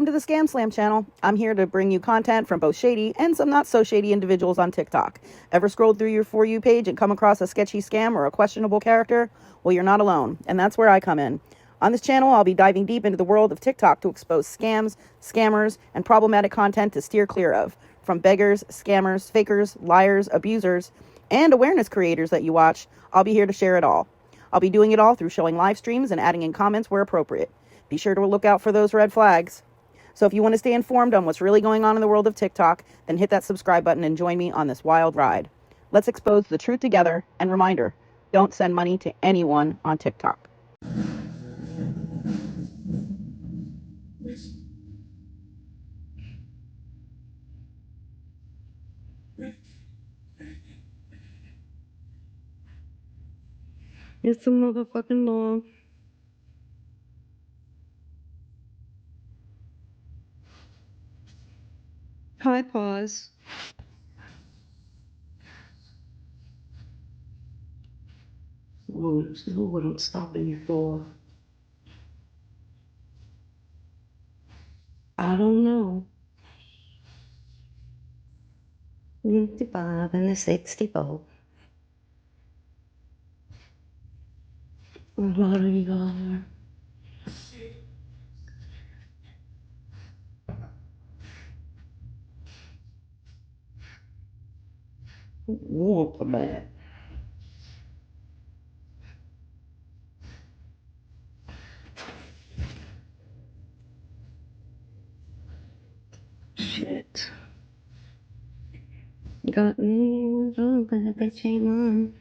to the ScamSlam channel. I'm here to bring you content from both shady and some not so shady individuals on TikTok. Ever scrolled through your For You page and come across a sketchy scam or a questionable character? Well, you're not alone, and that's where I come in. On this channel, I'll be diving deep into the world of TikTok to expose scams, scammers, and problematic content to steer clear of. From beggars, scammers, fakers, liars, abusers, and awareness creators that you watch, I'll be here to share it all. I'll be doing it all through showing live streams and adding in comments where appropriate. Be sure to look out for those red flags. So if you want to stay informed on what's really going on in the world of TikTok, then hit that subscribe button and join me on this wild ride. Let's expose the truth together, and reminder, don't send money to anyone on TikTok. It's a motherfucking law. Hi, pause. Whoa, this is what I'm stopping you for. I don't know. 55 and a 64. What do you got there? Whoop a bat. Shit. Got me drunk, but bitch ain't mine.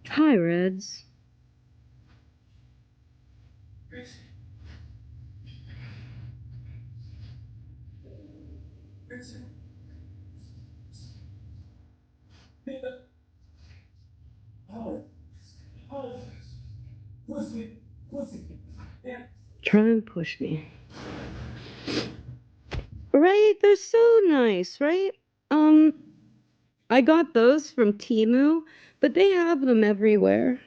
Hi, Reds. Try and push me. Right? They're so nice, right? I got those from Temu, but they have them everywhere.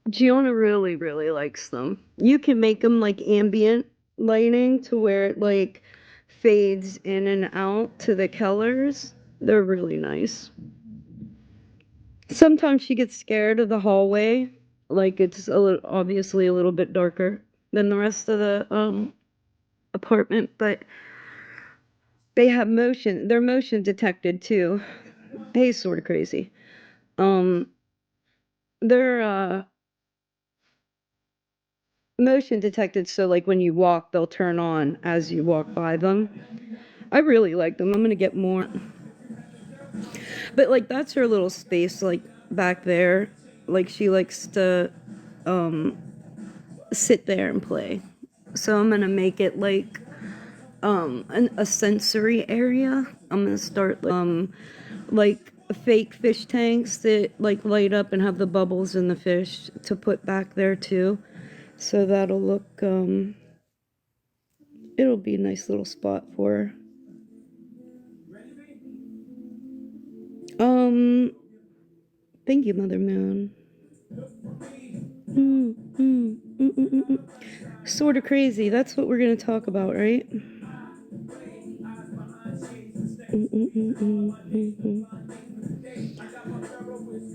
Gianna really, really likes them. You can make them like ambient lighting to where it like fades in and out to the colors. They're really nice. Sometimes she gets scared of the hallway, like it's obviously a little bit darker than the rest of the apartment, but they have motion. They're motion detected too. Hey, sort of crazy. They're motion detected, so like when you walk, they'll turn on as you walk by them. I really like them. I'm gonna get more. But like that's her little space, like back there. Like she likes to sit there and play. So I'm gonna make it like a sensory area. I'm gonna start like fake fish tanks that like light up and have the bubbles in the fish to put back there too. So that'll look it'll be a nice little spot for her. Thank you, Mother Moon. Sort of crazy. That's what we're gonna talk about, right?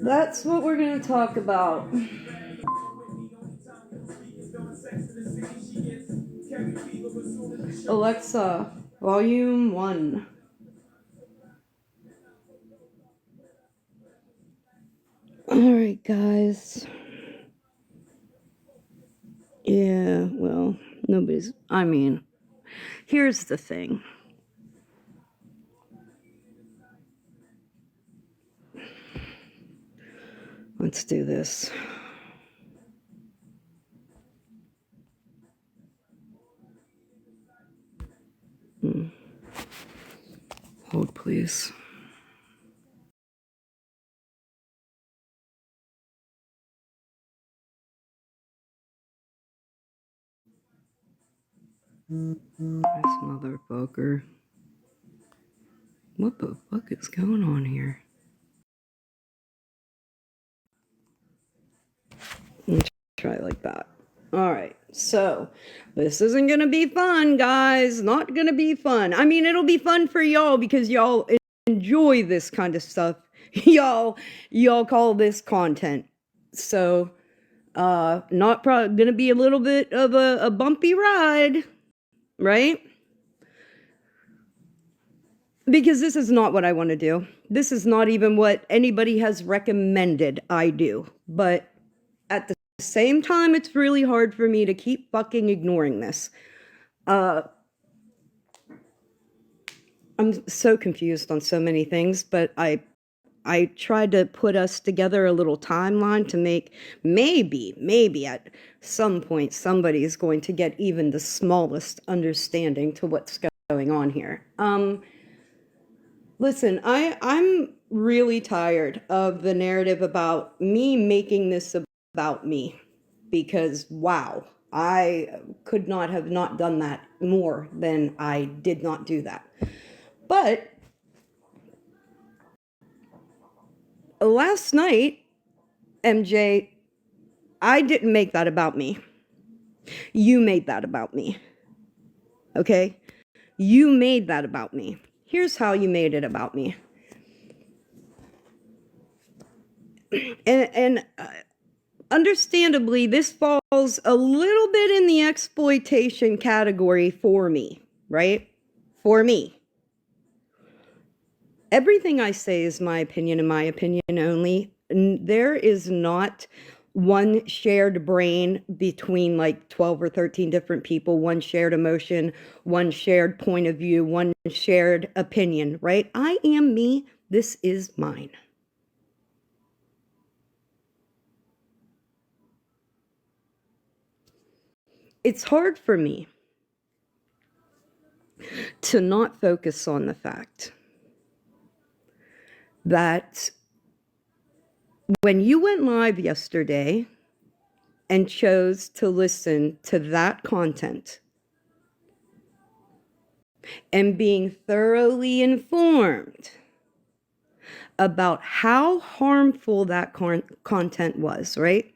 That's what we're gonna talk about. Alexa, volume 1. Alright, guys. Yeah, well, I mean, here's the thing. Let's do this. Hold, please. This motherfucker. What the fuck is going on here? Let's try like that. All right, so this isn't gonna be fun, guys. Not gonna be fun. I mean, it'll be fun for y'all because y'all enjoy this kind of stuff. y'all call this content. So, not probably gonna be a little bit of a bumpy ride, right? Because this is not what I want to do. This is not even what anybody has recommended I do. But at the same time, it's really hard for me to keep fucking ignoring this. I'm so confused on so many things, but I tried to put us together a little timeline to make maybe at some point somebody is going to get even the smallest understanding to what's going on here. Listen, I'm really tired of the narrative about me making this about me because, wow, I could not have not done that more than I did not do that. But last night, MJ, I didn't make that about me. You made that about me. Okay? You made that about me. Here's how you made it about me. And understandably, this falls a little bit in the exploitation category for me, right? For me. Everything I say is my opinion and my opinion only. There is not one shared brain between like 12 or 13 different people, one shared emotion, one shared point of view, one shared opinion, right? I am me. This is mine. It's hard for me to not focus on the fact that when you went live yesterday and chose to listen to that content and being thoroughly informed about how harmful that content was, right?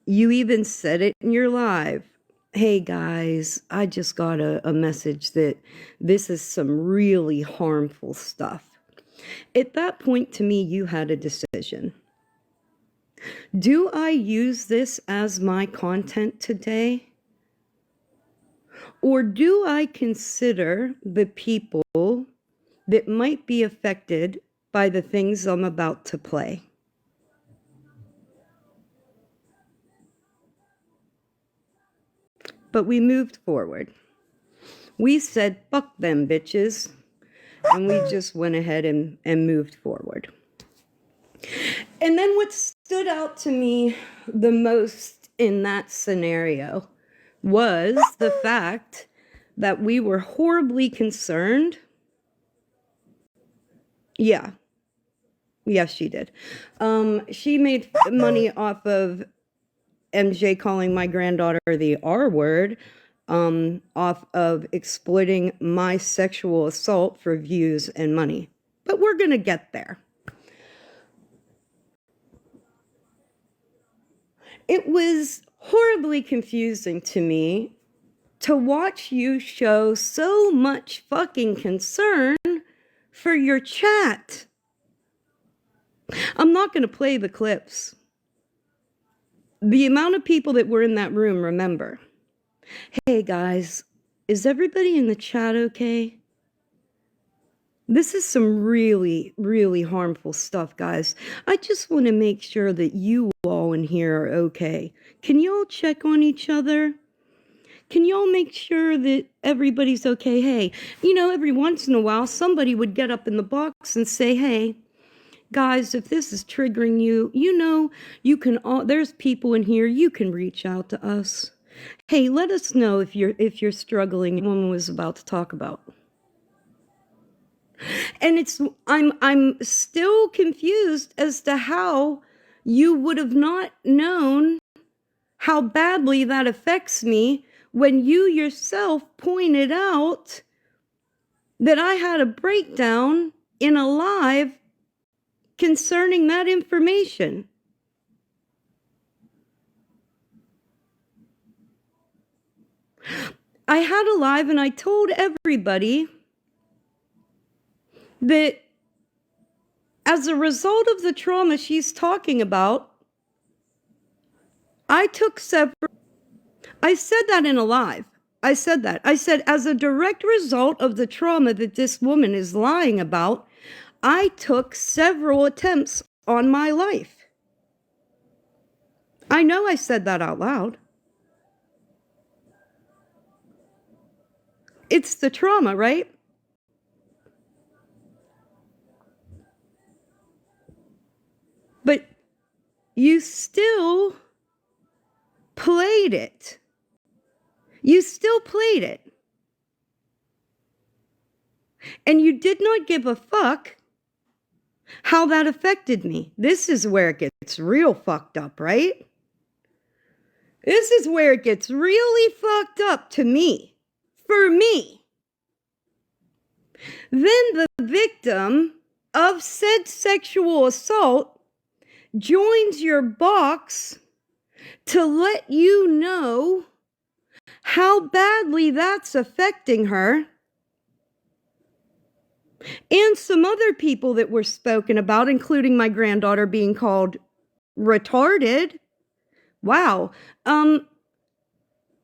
You even said it in your live. Hey guys, I just got a message that this is some really harmful stuff. At that point, to me, you had a decision. Do I use this as my content today? Or do I consider the people that might be affected by the things I'm about to play? But we moved forward. We said, fuck them bitches. And we just went ahead and moved forward. And then what stood out to me the most in that scenario was the fact that we were horribly concerned. Yeah. Yes, she did. She made money off of MJ calling my granddaughter the R word, off of exploiting my sexual assault for views and money. But we're going to get there. It was horribly confusing to me to watch you show so much fucking concern for your chat. I'm not going to play the clips. The amount of people that were in that room, remember. Hey guys, is everybody in the chat okay? This is some really, really harmful stuff, guys. I just want to make sure that you all in here are okay. Can y'all check on each other? Can y'all make sure that everybody's okay? Hey, you know, every once in a while, somebody would get up in the box and say, hey, guys, if this is triggering you, you know, you can all, there's people in here, you can reach out to us. Hey, let us know if you're struggling. Woman was about to talk about. And I'm still confused as to how you would have not known how badly that affects me when you yourself pointed out that I had a breakdown in a live concerning that information. I had a live and I told everybody that as a result of the trauma she's talking about, I said that in a live. I said that. I said, as a direct result of the trauma that this woman is lying about, I took several attempts on my life. I know I said that out loud. It's the trauma, right? But you still played it. You still played it. And you did not give a fuck how that affected me. This is where it gets real fucked up, right? This is where it gets really fucked up to me. For me. Then the victim of said sexual assault joins your box to let you know how badly that's affecting her. And some other people that were spoken about, including my granddaughter being called retarded. Wow.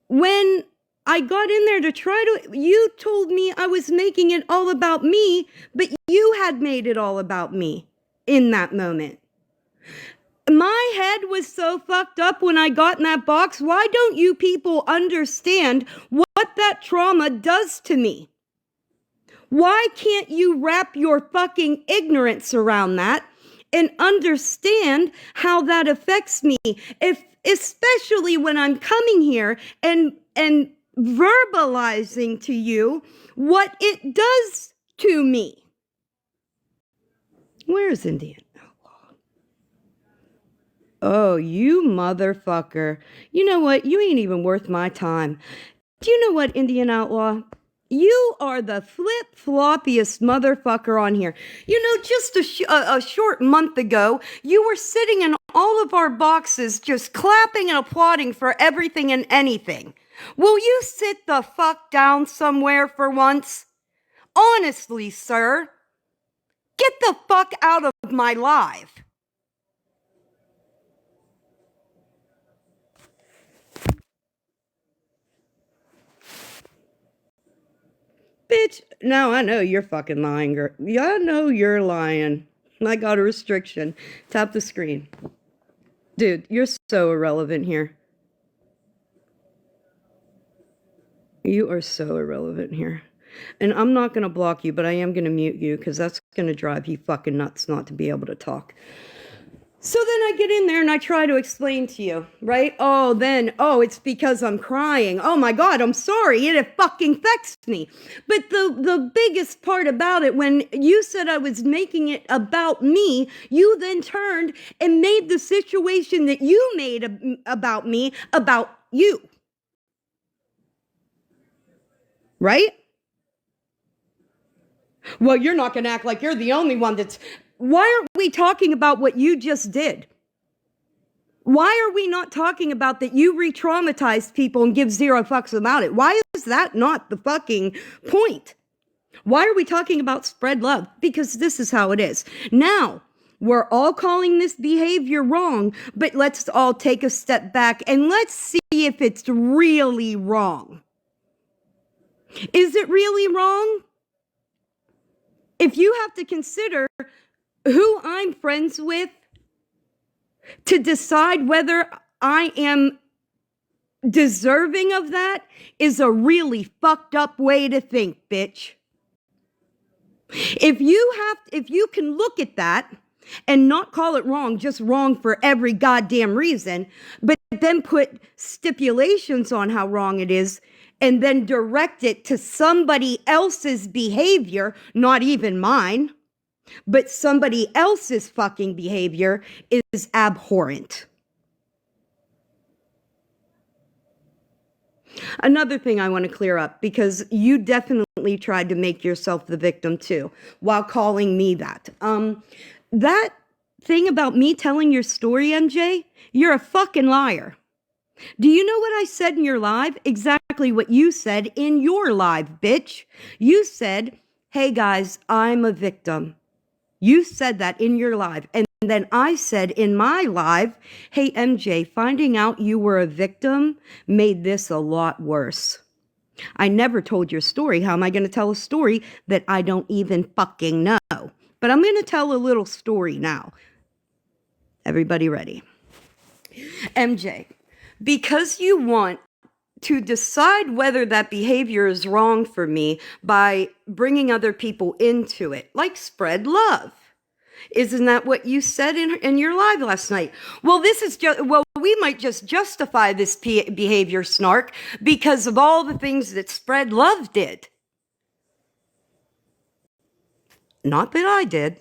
When I got in there to you told me I was making it all about me, but you had made it all about me in that moment. My head was so fucked up when I got in that box. Why don't you people understand what that trauma does to me? Why can't you wrap your fucking ignorance around that and understand how that affects me? Especially when I'm coming here and verbalizing to you what it does to me. Where's Indian Outlaw? Oh, you motherfucker. You know what? You ain't even worth my time. Do you know what, Indian Outlaw? You are the flip-floppiest motherfucker on here. You know, just a short month ago, you were sitting in all of our boxes just clapping and applauding for everything and anything. Will you sit the fuck down somewhere for once? Honestly, sir, get the fuck out of my live. Bitch, now I know you're fucking lying, girl. Yeah, I know you're lying. I got a restriction. Tap the screen. Dude, you're so irrelevant here. You are so irrelevant here. And I'm not going to block you, but I am going to mute you because that's going to drive you fucking nuts not to be able to talk. So then I get in there and I try to explain to you, right? Oh, it's because I'm crying. Oh my God, I'm sorry. It fucking affects me. But the biggest part about it, when you said I was making it about me, you then turned and made the situation that you made about me about you. Right? Well, you're not going to act like you're the only one that's... Why aren't we talking about what you just did? Why are we not talking about that you re-traumatized people and give zero fucks about it? Why is that not the fucking point? Why are we talking about spread love? Because this is how it is. Now, we're all calling this behavior wrong, but let's all take a step back and let's see if it's really wrong. Is it really wrong? If you have to consider who I'm friends with to decide whether I am deserving of that, is a really fucked up way to think, bitch. If you can look at that and not call it wrong, just wrong for every goddamn reason, but then put stipulations on how wrong it is, and then direct it to somebody else's behavior, not even mine, but somebody else's fucking behavior, is abhorrent. Another thing I want to clear up, because you definitely constantly tried to make yourself the victim too, while calling me that. That thing about me telling your story, MJ, you're a fucking liar. Do you know what I said in your live? Exactly what you said in your live, bitch. You said, hey guys, I'm a victim. You said that in your live. And then I said in my live, hey MJ, finding out you were a victim made this a lot worse. I never told your story. How am I going to tell a story that I don't even fucking know? But I'm going to tell a little story now. Everybody ready? MJ, because you want to decide whether that behavior is wrong for me by bringing other people into it, like spread love. Isn't that what you said in your live last night? Well, this is just, well, we might just justify this behavior, Snark, because of all the things that spread love did. Not that I did.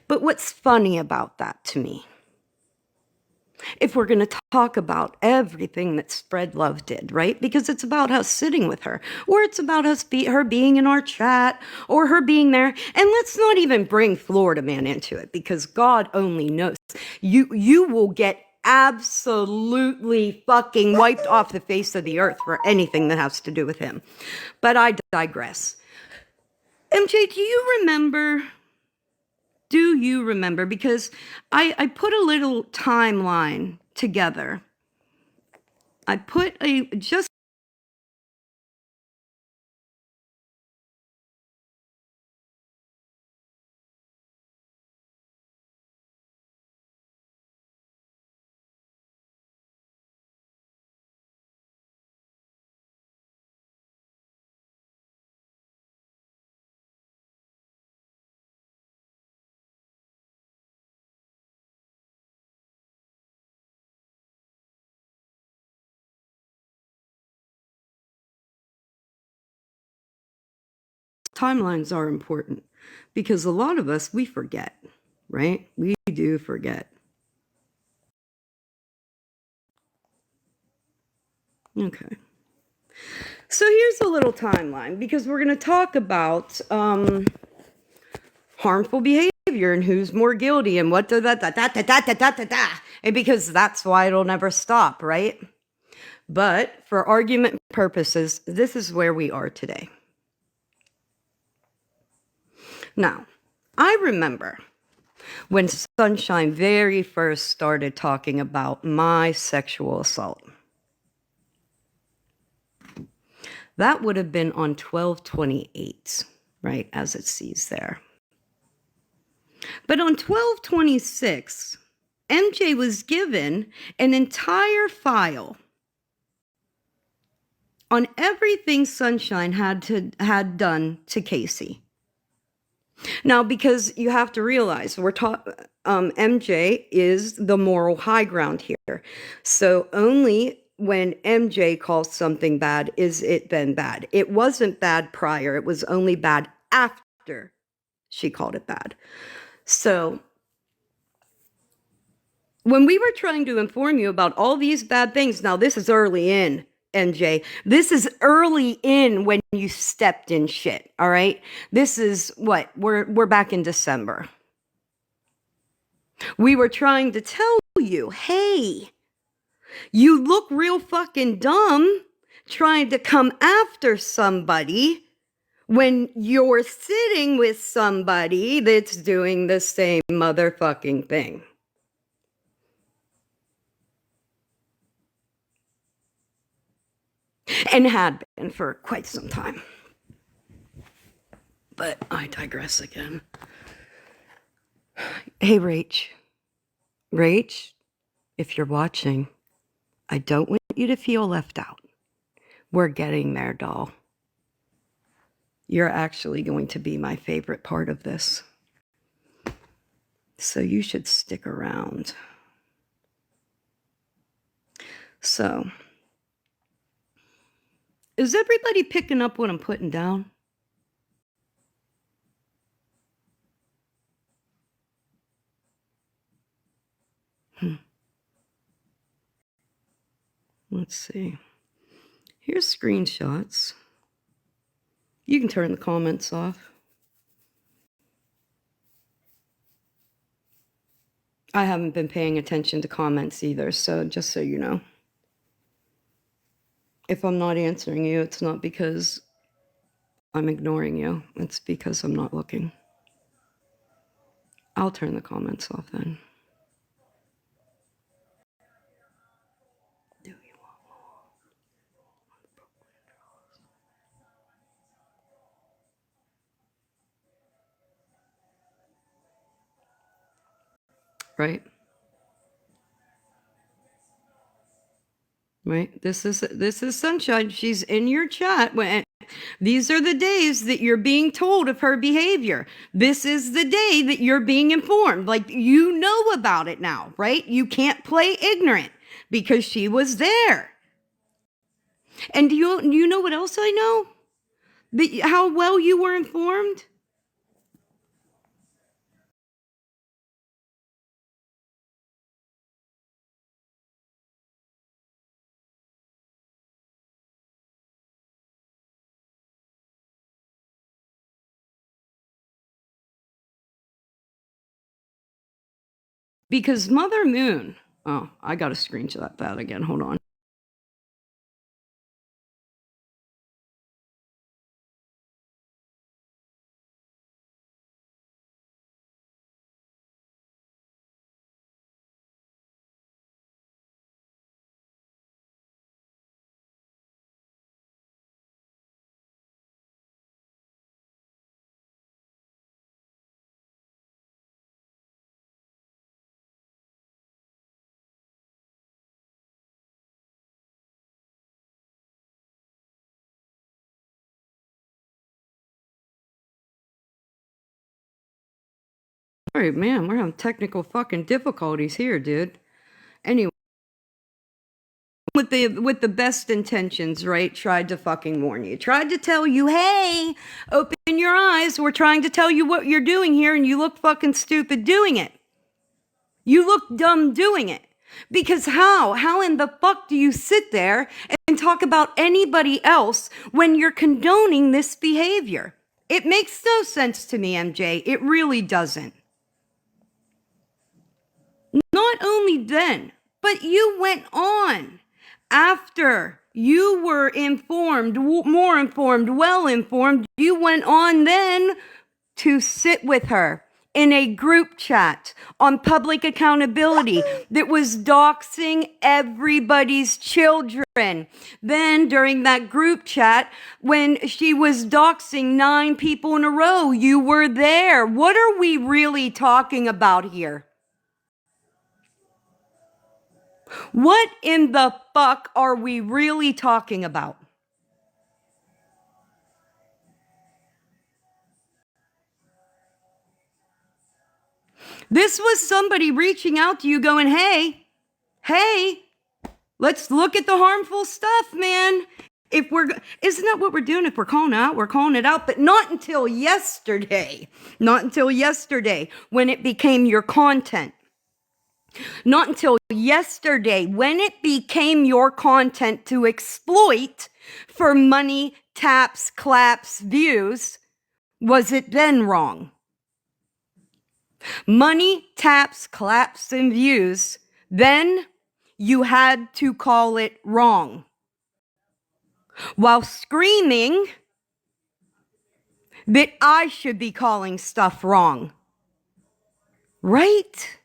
But what's funny about that to me, if we're going to talk about everything that spread love did, right? Because it's about us sitting with her, or it's about us her being in our chat, or her being there. And let's not even bring Florida Man into it, because God only knows. You will get absolutely fucking wiped off the face of the earth for anything that has to do with him. But I digress. MJ, do you remember? Do you remember? Because I put a little timeline together. I put just timelines are important because a lot of us, we forget, right? We do forget. Okay. So here's a little timeline because we're going to talk about harmful behavior and who's more guilty and what and because that's why it'll never stop, right? But for argument purposes, this is where we are today. Now, I remember when Sunshine very first started talking about my sexual assault. That would have been on 12/28, right, as it sees there. But on 12/26, MJ was given an entire file on everything Sunshine had done to Casey. Now, because you have to realize, MJ is the moral high ground here. So only when MJ calls something bad is it then bad. It wasn't bad prior. It was only bad after she called it bad. So when we were trying to inform you about all these bad things, now this is early in, MJ. This is early in when you stepped in shit, all right? This is what? We're back in December. We were trying to tell you, hey, you look real fucking dumb trying to come after somebody when you're sitting with somebody that's doing the same motherfucking thing. And had been for quite some time. But I digress again. Hey, Rach. Rach, if you're watching, I don't want you to feel left out. We're getting there, doll. You're actually going to be my favorite part of this. So you should stick around. So, is everybody picking up what I'm putting down? Let's see. Here's screenshots You can turn the comments off. I haven't been paying attention to comments either, so just so you know. If I'm not answering you, it's not because I'm ignoring you. It's because I'm not looking. I'll turn the comments off then. Do you want more? Right? Right? This is Sunshine. She's in your chat. These are the days that you're being told of her behavior. This is the day that you're being informed. Like, you know about it now, right? You can't play ignorant because she was there. And do you know what else I know? How well you were informed? Because Mother Moon, oh, I got to screenshot that again. Hold on. All right, man, we're having technical fucking difficulties here, dude. Anyway, with the best intentions, right? Tried to fucking warn you. Tried to tell you, hey, open your eyes. We're trying to tell you what you're doing here, and you look fucking stupid doing it. You look dumb doing it. Because how in the fuck do you sit there and talk about anybody else when you're condoning this behavior? It makes no sense to me, MJ. It really doesn't. Not only then, but you went on after you were informed, more informed, well informed, you went on then to sit with her in a group chat on public accountability that was doxing everybody's children. Then during that group chat, when she was doxing 9 people in a row, you were there. What are we really talking about here? What in the fuck are we really talking about? This was somebody reaching out to you going, hey, let's look at the harmful stuff, man. Isn't that what we're doing? If we're calling it out, but not until yesterday. Not until yesterday when it became your content. Not until yesterday when it became your content to exploit for money, taps, claps, views, was it then wrong? Money, taps, claps, and views, then you had to call it wrong. While screaming that I should be calling stuff wrong. Right?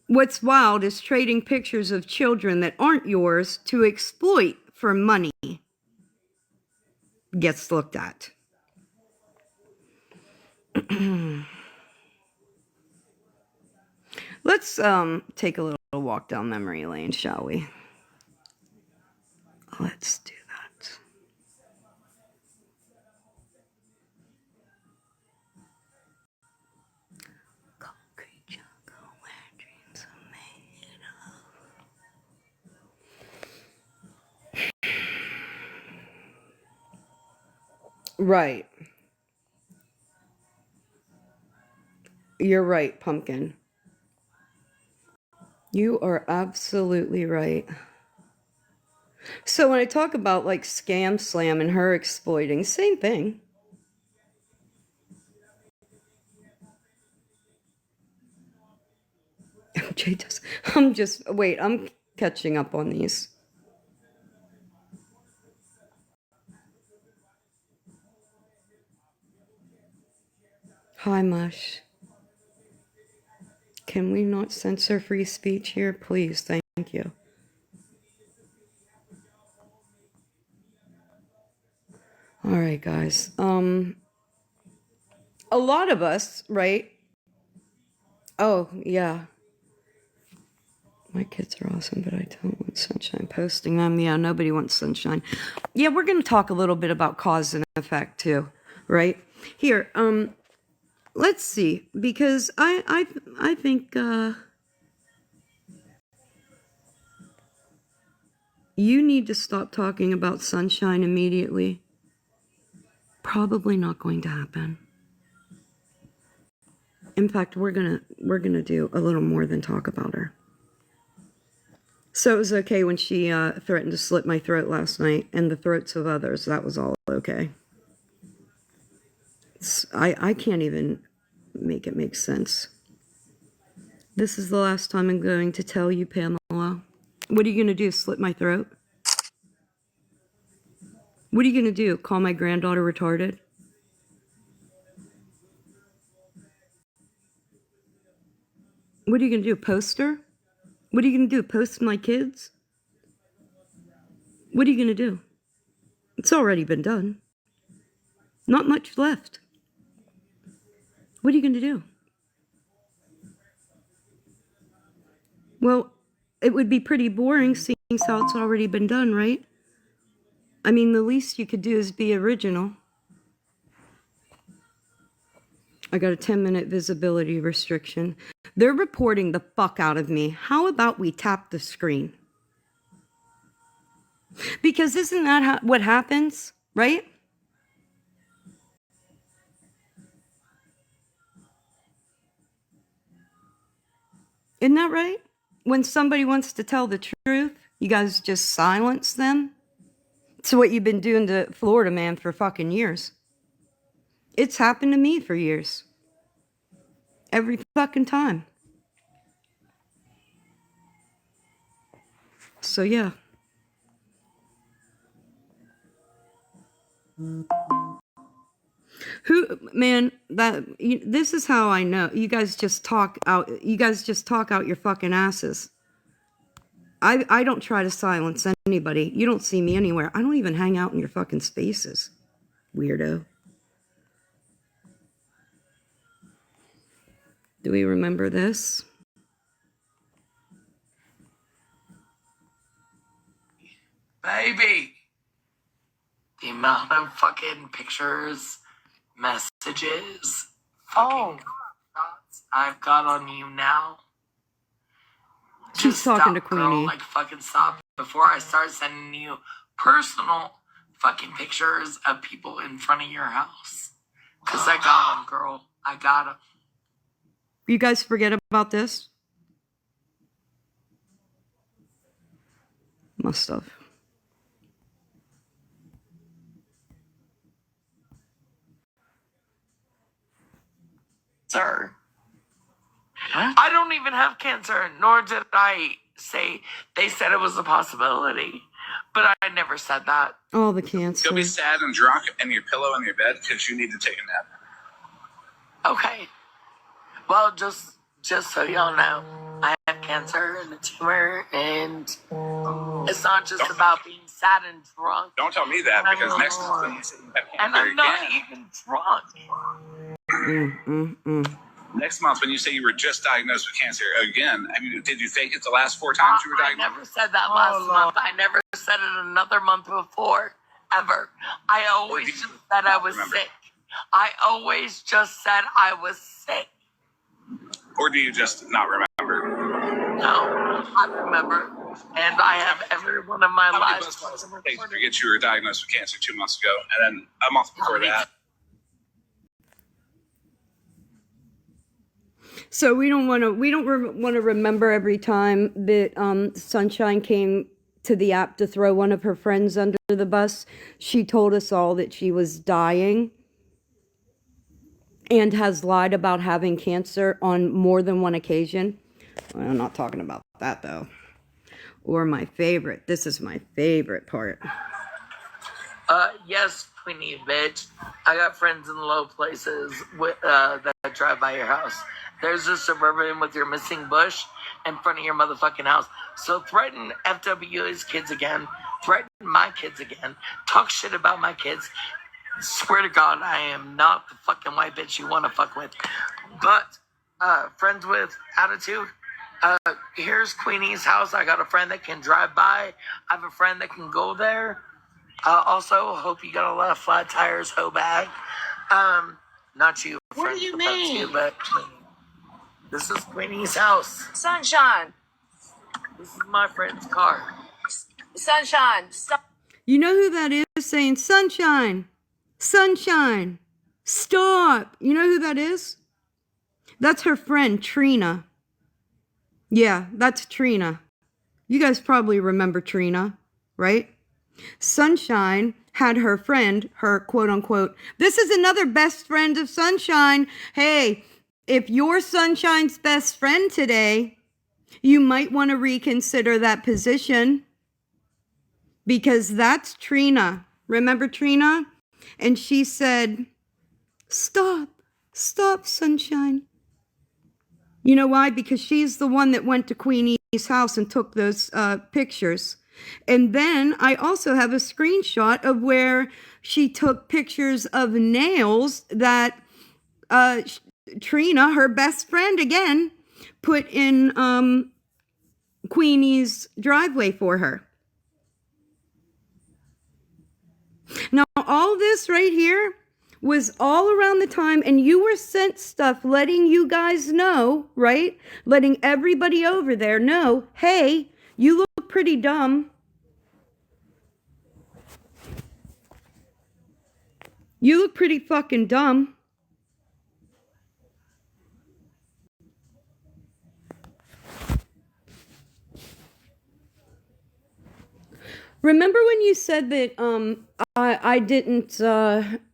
What's wild is trading pictures of children that aren't yours to exploit for money gets looked at. Let's take a little walk down memory lane, shall we? Let's do that. Concrete jungle where dreams are made of. Right. You're right, Pumpkin. You are absolutely right. So when I talk about like ScamSlam and her exploiting, same thing. I'm catching up on these. Hi, Mush. Can we not censor free speech here? Please, thank you. All right, guys. A lot of us, right? Oh, yeah. My kids are awesome, but I don't want sunshine posting them. Yeah, nobody wants sunshine. Yeah, we're going to talk a little bit about cause and effect too, right? Here, let's see, because I think you need to stop talking about sunshine immediately. Probably not going to happen. In fact, we're gonna do a little more than talk about her. So it was okay when she threatened to slit my throat last night and the throats of others. That was all okay. I can't even make it make sense. This is the last time I'm going to tell you, Pamela. What are you gonna do? Slit my throat? What are you gonna do? Call my granddaughter retarded? What are you gonna do? Post her? What are you gonna do? Post my kids? What are you gonna do? It's already been done. Not much left. What are you gonna do? Well, it would be pretty boring seeing how it's already been done, right? I mean, the least you could do is be original. I got a 10-minute visibility restriction. They're reporting the fuck out of me. How about we tap the screen? Because isn't that what happens, right? Isn't that right? When somebody wants to tell the truth, you guys just silence them. It's what you've been doing to Florida man for fucking years. It's happened to me for years. Every fucking time. So yeah. This is how I know. You guys just talk out your fucking asses. I don't try to silence anybody. You don't see me anywhere. I don't even hang out in your fucking spaces. Weirdo. Do we remember this? Baby, the amount of fucking pictures, messages, fucking thoughts I've got on you now. She's talking to Queenie. Girl, like fucking stop before I start sending you personal fucking pictures of people in front of your house. Cause I got them, girl. I got them. You guys forget about this? Must have. Sir. Huh? I don't even have cancer, nor did I say they said it was a possibility. But I never said that. Oh, the cancer. You'll be sad and drunk and your pillow in your bed because you need to take a nap. Okay. Well, just so y'all know, I have cancer and a tumor, and it's not just about being sad and drunk. Don't tell me that, because next time you say you have cancer and I'm not even drunk. Next month, when you say you were just diagnosed with cancer again, I mean, did you fake it the last 4 times you were diagnosed? I never said that last month. I never said it another month before, ever. I always just said I was sick. I always just said I was sick. Or do you just not remember? No, I remember. And I have every one of my lives. How many bus to forget you were diagnosed with cancer 2 months ago, and then a month before that? So we don't want to remember every time that Sunshine came to the app to throw one of her friends under the bus. She told us all that she was dying and has lied about having cancer on more than one occasion. I'm not talking about that though. Or my favorite. This is my favorite part. Yes, Queenie, bitch. I got friends in low places that drive by your house. There's a Suburban with your missing bush in front of your motherfucking house. So threaten FWA's kids again. Threaten my kids again. Talk shit about my kids. Swear to God, I am not the fucking white bitch you want to fuck with. But, friends with attitude. Here's Queenie's house. I got a friend that can drive by. I have a friend that can go there. Also, hope you got a lot of flat tires, hoe bag. Not you. What do you mean? You, but this is Queenie's house. Sunshine. This is my friend's car. Sunshine. Stop. You know who that is saying, sunshine, sunshine, stop. You know who that is? That's her friend, Trina. Yeah, that's Trina. You guys probably remember Trina, right? Sunshine had her friend, her quote unquote, this is another best friend of Sunshine. Hey, if you're Sunshine's best friend today, you might want to reconsider that position because that's Trina. Remember Trina? And she said, stop, Sunshine. You know why? Because she's the one that went to Queenie's house and took those pictures. And then I also have a screenshot of where she took pictures of nails that Trina, her best friend again, put in Queenie's driveway for her. Now, all this right here was all around the time, and you were sent stuff letting you guys know, right? Letting everybody over there know, hey, you look pretty dumb. You look pretty fucking dumb. Remember when you said that I didn't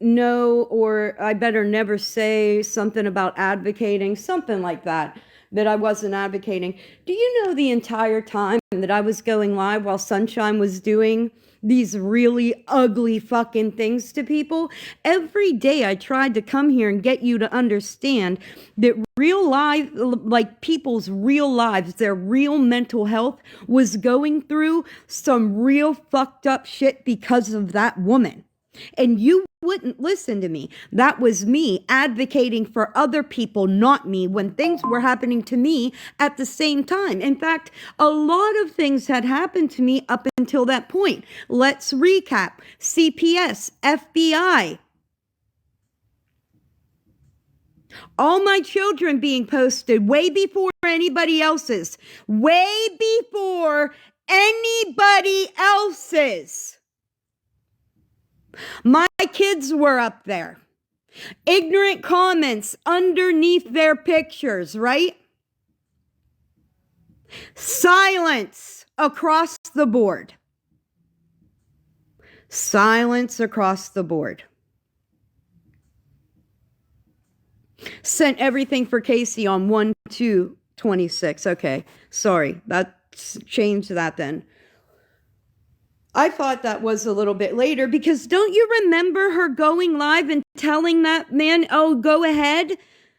know, or I better never say something about advocating, something like that, that I wasn't advocating. Do you know the entire time that I was going live while Sunshine was doing these really ugly fucking things to people? Every day I tried to come here and get you to understand that real life, like people's real lives, their real mental health was going through some real fucked up shit because of that woman. And you wouldn't listen to me. That was me advocating for other people, not me, when things were happening to me at the same time. In fact, a lot of things had happened to me up until that point. Let's recap. CPS, FBI. All my children being posted way before anybody else's. Way before anybody else's. My kids were up there. Ignorant comments underneath their pictures, right? Silence across the board. Silence across the board. Sent everything for Casey on 1/2/26. Okay, sorry. That's changed that then. I thought that was a little bit later because don't you remember her going live and telling that man, oh, go ahead,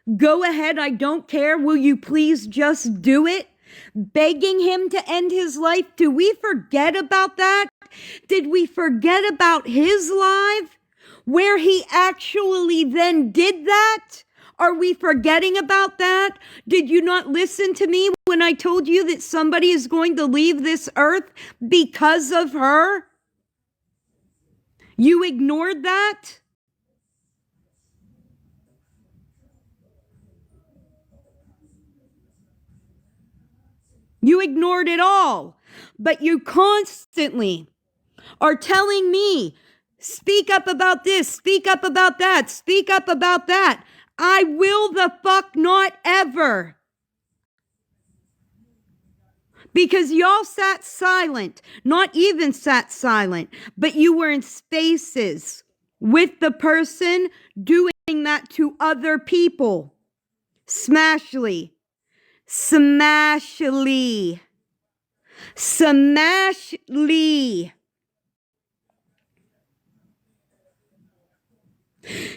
I don't care, will you please just do it? Begging him to end his life. Do we forget about that? Did we forget about his live where he actually then did that? Are we forgetting about that? Did you not listen to me when I told you that somebody is going to leave this earth because of her? You ignored that? You ignored it all. But you constantly are telling me, speak up about this, speak up about that, speak up about that. I will the fuck not ever. Because y'all sat silent, not even sat silent, but you were in spaces with the person doing that to other people. Smashly. Smashly. Smashly.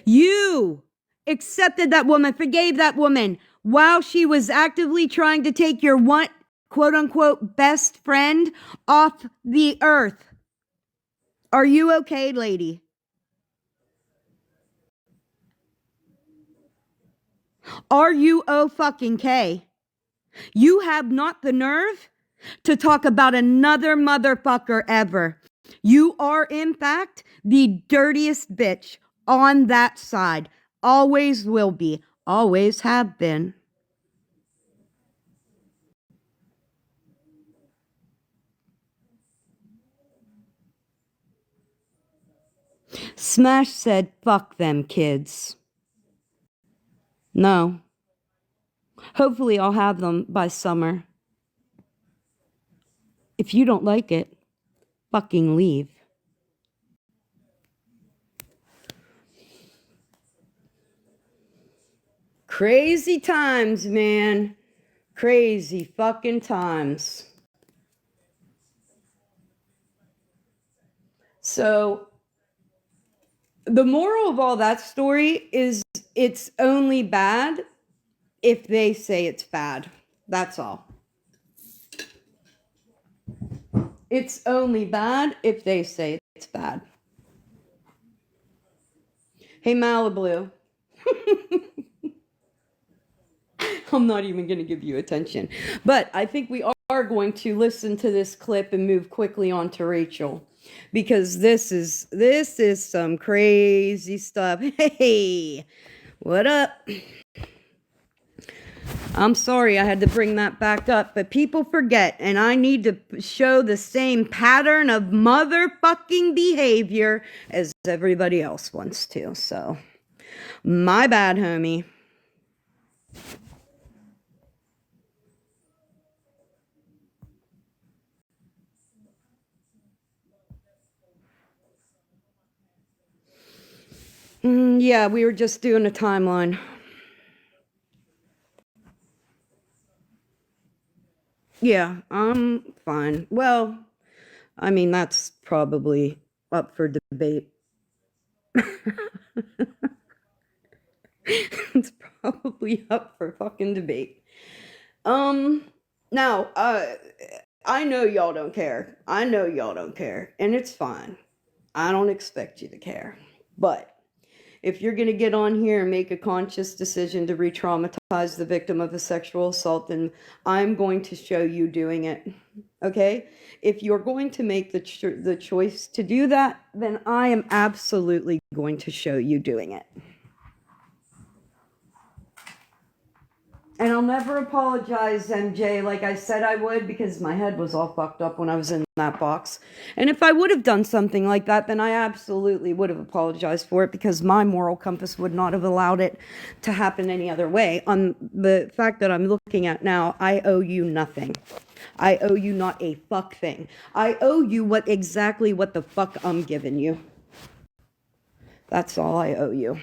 You accepted that woman, forgave that woman while she was actively trying to take your one quote unquote best friend off the earth. Are you okay, lady? Are you fucking K? You have not the nerve to talk about another motherfucker ever. You are, in fact, the dirtiest bitch on that side. Always will be. Always have been. Smash said, fuck them kids. No. Hopefully I'll have them by summer. If you don't like it, fucking leave. Crazy times, man. Crazy fucking times. So, the moral of all that story is it's only bad if they say it's bad. That's all. It's only bad if they say it's bad. Hey, Malibu. I'm not even going to give you attention. But I think we are going to listen to this clip and move quickly on to Rachel. Because this is some crazy stuff. Hey, what up? I'm sorry I had to bring that back up, but people forget, and I need to show the same pattern of motherfucking behavior as everybody else wants to. So, my bad, homie. Yeah, we were just doing a timeline. Yeah, I'm fine. Well, I mean, that's probably up for debate. It's probably up for fucking debate. Now, I know y'all don't care. I know y'all don't care, and it's fine. I don't expect you to care. But if you're going to get on here and make a conscious decision to re-traumatize the victim of a sexual assault, then I'm going to show you doing it. Okay? If you're going to make the choice to do that, then I am absolutely going to show you doing it. And I'll never apologize, MJ, like I said I would, because my head was all fucked up when I was in that box. And if I would have done something like that, then I absolutely would have apologized for it, because my moral compass would not have allowed it to happen any other way. On the fact that I'm looking at now, I owe you nothing. I owe you not a fuck thing. I owe you exactly what the fuck I'm giving you. That's all I owe you.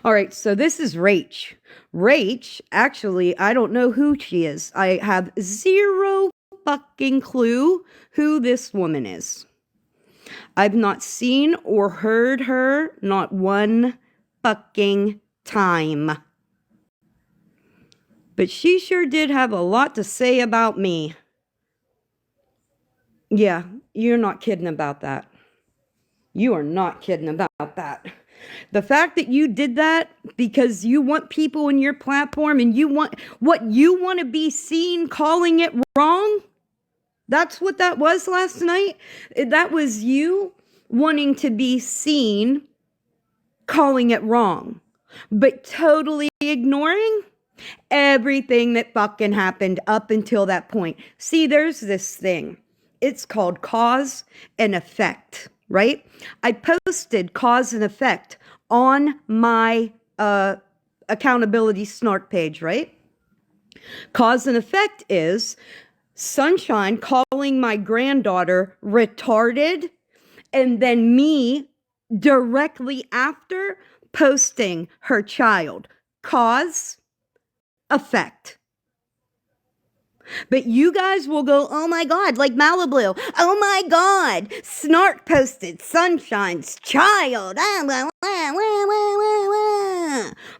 All right, so this is Rach. Rach, actually, I don't know who she is. I have zero fucking clue who this woman is. I've not seen or heard her not one fucking time. But she sure did have a lot to say about me. Yeah, you're not kidding about that. You are not kidding about that. The fact that you did that because you want people in your platform and you want to be seen calling it wrong, that's what that was last night. That was you wanting to be seen calling it wrong, but totally ignoring everything that fucking happened up until that point. See, there's this thing. It's called cause and effect, right? I posted cause and effect on my accountability snark page, right? Cause and effect is Sunshine calling my granddaughter retarded, and then me directly after posting her child. Cause, effect. But you guys will go, oh my God, like Malibu. Oh my God, Snark posted Sunshine's child.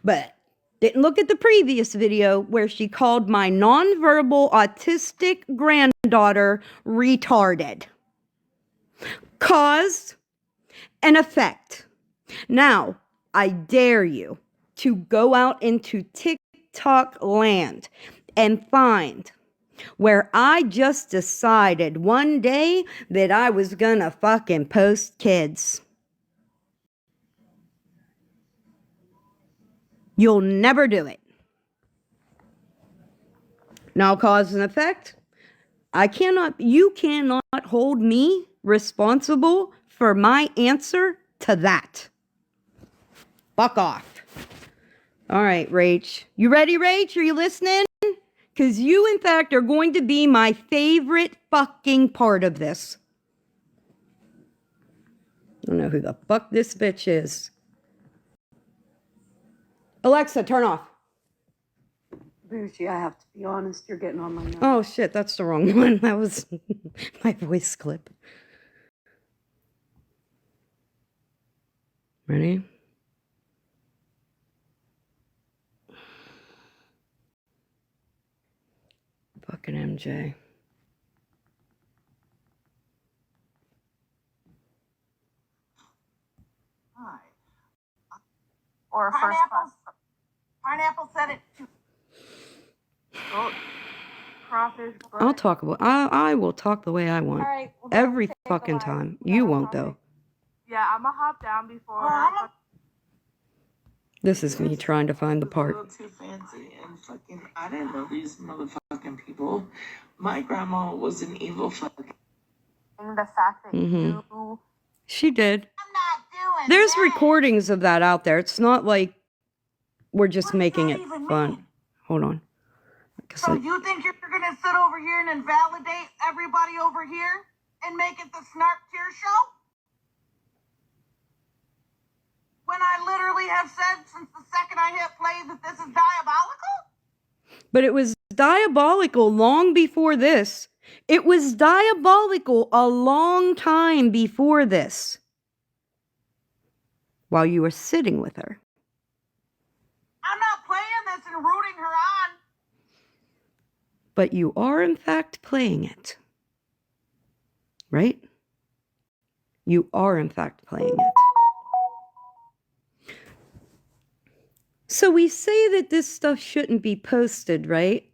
But didn't look at the previous video where she called my nonverbal autistic granddaughter retarded. Cause and effect. Now, I dare you to go out into TikTok land and find where I just decided one day that I was gonna fucking post kids. You'll never do it. Now, cause and effect. You cannot hold me responsible for my answer to that. Fuck off. All right, Rach. You ready, Rach? Are you listening? Because you, in fact, are going to be my favorite fucking part of this. I don't know who the fuck this bitch is. Alexa, turn off. Bougie, I have to be honest, you're getting on my nerves. Oh, shit, that's the wrong one. That was my voice clip. Ready? Fucking MJ. Or a first class. Pineapple said it too. Crawfish. I'll talk about. I will talk the way I want. All right, well, Every fucking time. You won't though. Yeah, I'm gonna hop down before. This is me trying to find the A part. little too fancy and fucking. I didn't know these motherfucking people. My grandma was an evil fucking. The fact that you. She did. I'm not doing. There's that. recordings of that out there. It's not like we're just making it fun. Mean? Hold on. So you think you're gonna sit over here and invalidate everybody over here and make it the Snark Tier Show? When I literally have said since the second I hit play that this is diabolical? But it was diabolical long before this. It was diabolical a long time before this. While you were sitting with her. I'm not playing this and rooting her on. But you are, in fact, playing it. Right? You are, in fact, playing it. So we say that this stuff shouldn't be posted, right?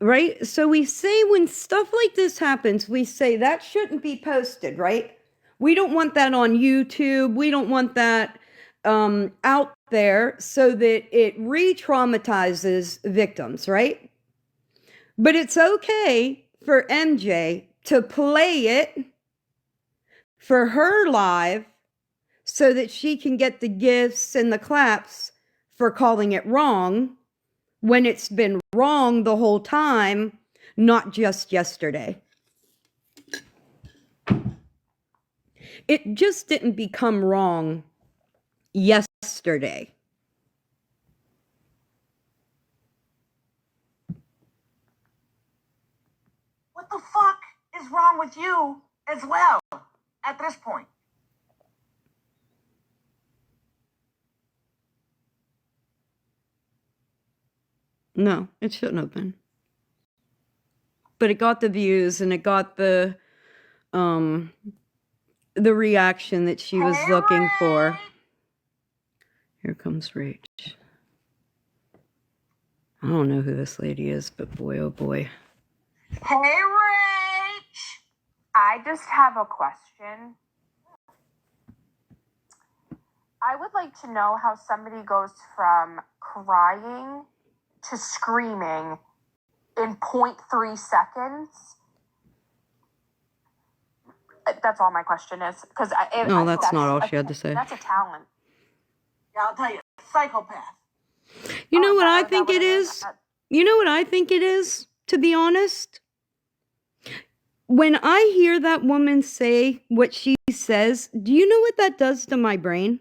Right? So we say when stuff like this happens, we say that shouldn't be posted, right? We don't want that on YouTube. We don't want that out there so that it re-traumatizes victims, right? But it's okay for MJ to play it for her live so that she can get the gifts and the claps for calling it wrong when it's been wrong the whole time, not just yesterday. It just didn't become wrong yesterday. What the fuck is wrong with you as well at this point? No, it shouldn't have been. But it got the views and it got the reaction that she was looking for. Here comes Rach. I don't know who this lady is, but boy, oh boy. Hey, Rach! I just have a question. I would like to know how somebody goes from crying to screaming in 0.3 seconds. That's all my question is. Because No, that's not all she had to say. That's a talent. Yeah, I'll tell you, psychopath. You know Oh, what I is that think what it is? is? You know what I think it is, to be honest? When I hear that woman say what she says, do you know what that does to my brain?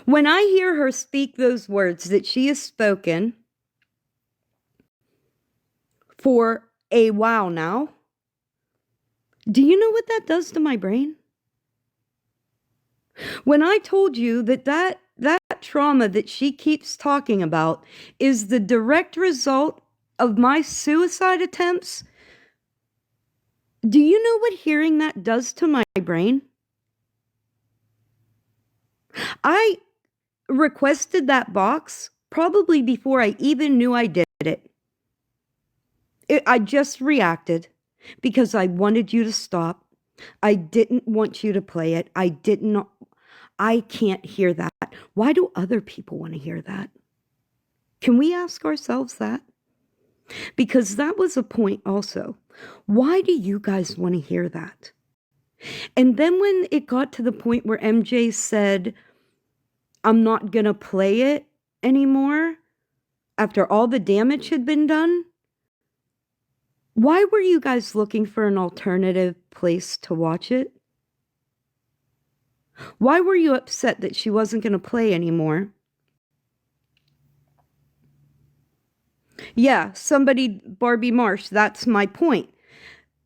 When I hear her speak those words that she has spoken for a while now, do you know what that does to my brain? When I told you that trauma that she keeps talking about is the direct result of my suicide attempts, do you know what hearing that does to my brain? I requested that box probably before I even knew I did it. I just reacted because I wanted you to stop. I didn't want you to play it. I can't hear that. Why do other people want to hear that? Can we ask ourselves that? Because that was a point also. Why do you guys want to hear that? And then when it got to the point where MJ said, I'm not going to play it anymore after all the damage had been done, why were you guys looking for an alternative place to watch it? Why were you upset that she wasn't going to play anymore? Yeah, somebody, Barbie Marsh, that's my point.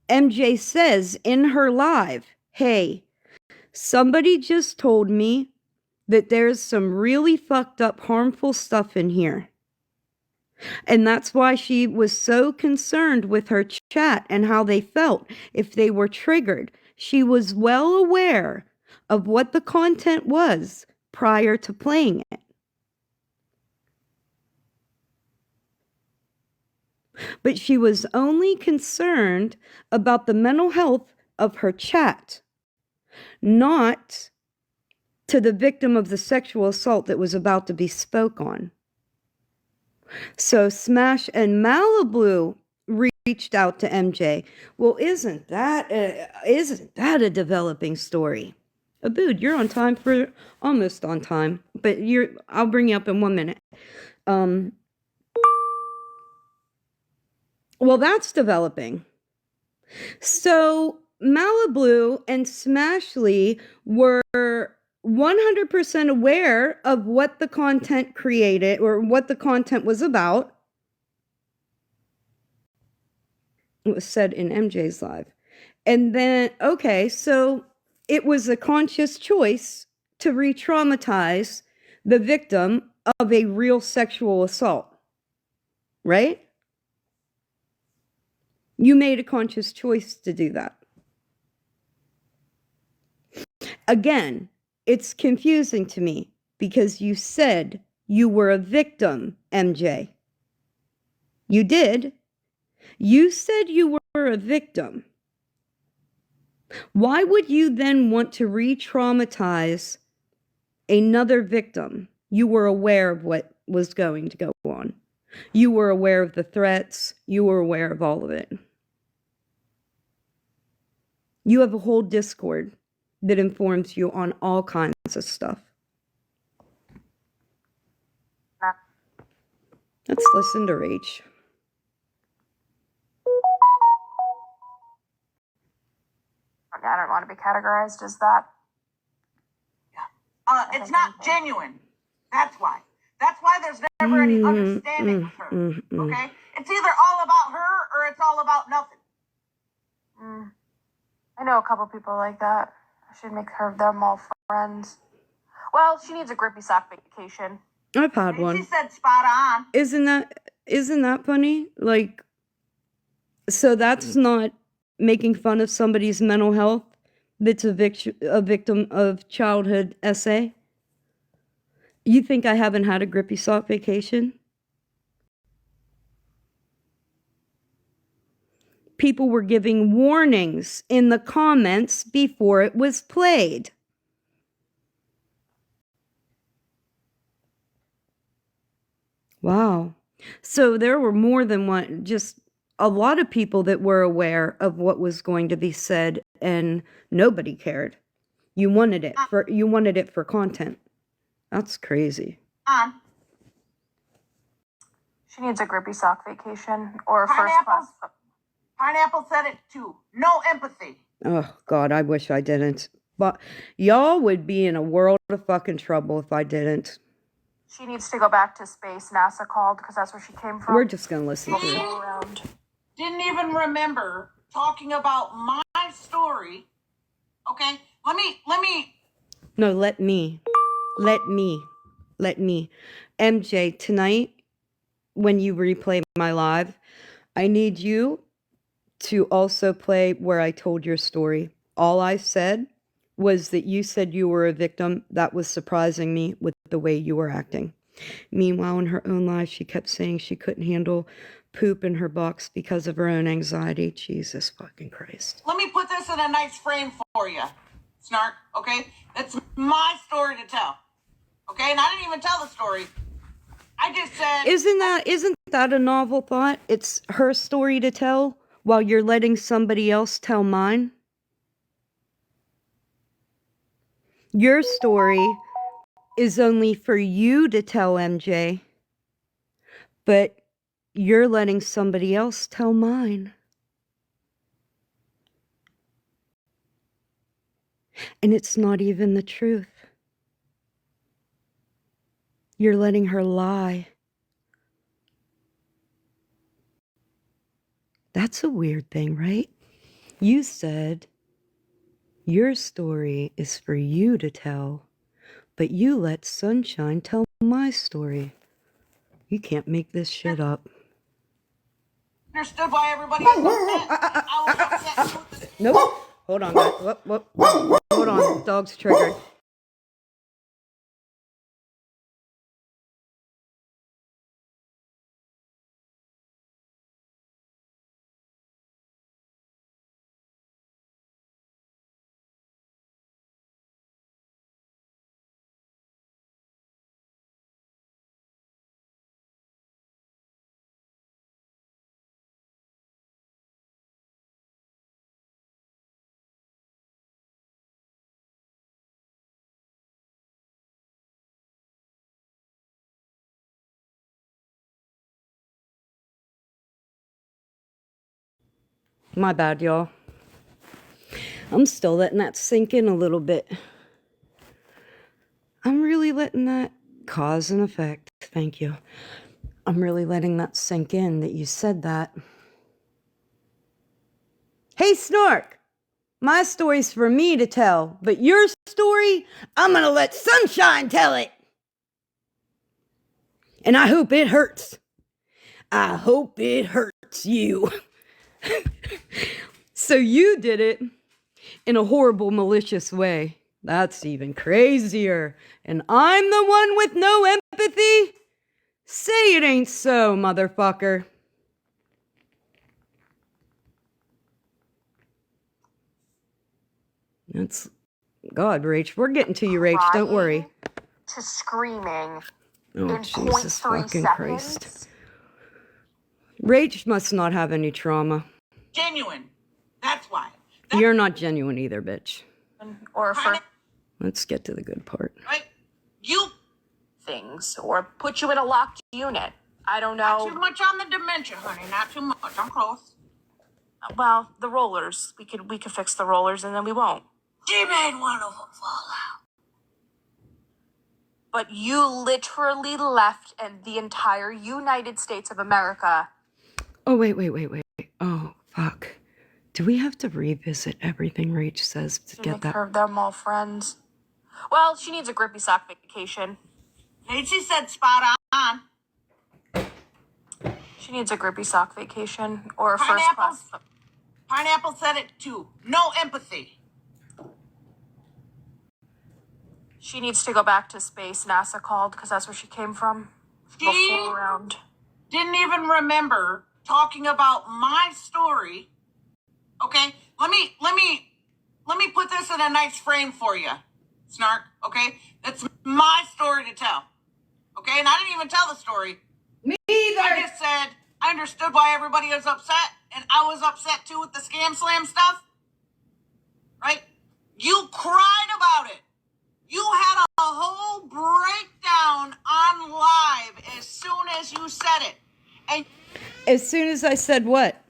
MJ says in her live, hey, somebody just told me that there's some really fucked up, harmful stuff in here. And that's why she was so concerned with her chat and how they felt if they were triggered. She was well aware of what the content was prior to playing it. But she was only concerned about the mental health of her chat, not to the victim of the sexual assault that was about to be spoke on. So Smash and Malibu reached out to MJ. Well, isn't that a developing story? Abood, you're on time for almost on time, but I'll bring you up in 1 minute. Well, that's developing. So Malibu and Smashley were 100% aware of what the content created or what the content was about. It was said in MJ's live. And then, okay, so it was a conscious choice to re-traumatize the victim of a real sexual assault, right? You made a conscious choice to do that. Again, it's confusing to me because you said you were a victim, MJ. You did. You said you were a victim. Why would you then want to re-traumatize another victim? You were aware of what was going to go on. You were aware of the threats. You were aware of all of it. You have a whole Discord that informs you on all kinds of stuff. Let's listen to Rach. I don't want to be categorized as that. It's not genuine. That's why. That's why there's never any understanding with her. Okay? It's either all about her or it's all about nothing. I know a couple people like that. I should make them all friends. Well, she needs a grippy sock vacation. I've had And one. she said spot on. Isn't that funny? Like, so that's not making fun of somebody's mental health that's a victim of childhood SA? You think I haven't had a grippy sock vacation? People were giving warnings in the comments before it was played. Wow. So there were more than one, just a lot of people that were aware of what was going to be said, and nobody cared. You wanted it for content. That's crazy. On. She needs a grippy sock vacation or a first class. Pineapple said it too. No empathy. Oh, God, I wish I didn't. But y'all would be in a world of fucking trouble if I didn't. She needs to go back to space. NASA called because that's where she came from. We're just going to listen to it. Around. Didn't even remember talking about my story. Okay? Let me. No, let me. MJ, tonight, when you replay my live, I need you to also play where I told your story. All I said was that you said you were a victim. That was surprising me with the way you were acting. Meanwhile, in her own life, she kept saying she couldn't handle poop in her box because of her own anxiety. Jesus fucking Christ. Let me put this in a nice frame for you, Snark, okay? That's my story to tell. Okay? And I didn't even tell the story. I just said... Isn't that a novel thought? It's her story to tell while you're letting somebody else tell mine? Your story is only for you to tell, MJ. But you're letting somebody else tell mine. And it's not even the truth. You're letting her lie. That's a weird thing, right? You said your story is for you to tell, but you let Sunshine tell my story. You can't make this shit up. Understood why everybody was upset. I was upset too. Nope. Hold on, guys. Whoop. Hold on. Dog's triggered. My bad, y'all. I'm still letting that sink in a little bit. I'm really letting that cause and effect. Thank you. I'm really letting that sink in that you said that. Hey, Snark! My story's for me to tell, but your story, I'm gonna let Sunshine tell it. And I hope it hurts. I hope it hurts you. So you did it in a horrible, malicious way. That's even crazier. And I'm the one with no empathy? Say it ain't so, motherfucker. That's... God, Rach. We're getting to you, Rach. Don't worry. To screaming Oh, in Jesus 0.3 fucking seconds. Christ. Rach must not have any trauma. Genuine. That's why. You're not genuine either, bitch. Or for Let's get to the good part. Right? You... things. Or put you in a locked unit. I don't Not know. too much on the dementia, honey. Not too much. I'm close. Well, the rollers. We could fix the rollers and then we won't. She made one of them fall out. But you literally left and the entire United States of America. Oh, wait. Oh, fuck. Do we have to revisit everything Rach says to get that? Make them all friends. Well, she needs a grippy sock vacation. She said spot on. She needs a grippy sock vacation or a first class. Pineapple said it too. No empathy. She needs to go back to space. NASA called because that's where she came from. She Around. didn't even remember talking about my story. Okay? Let me put this in a nice frame for you, Snark, okay? That's my story to tell. Okay? And I didn't even tell the story. Me either. I just said I understood why everybody was upset, and I was upset too with the ScamSlam stuff. Right? You cried about it. You had a whole breakdown on live as soon as you said it. And As soon as I said what?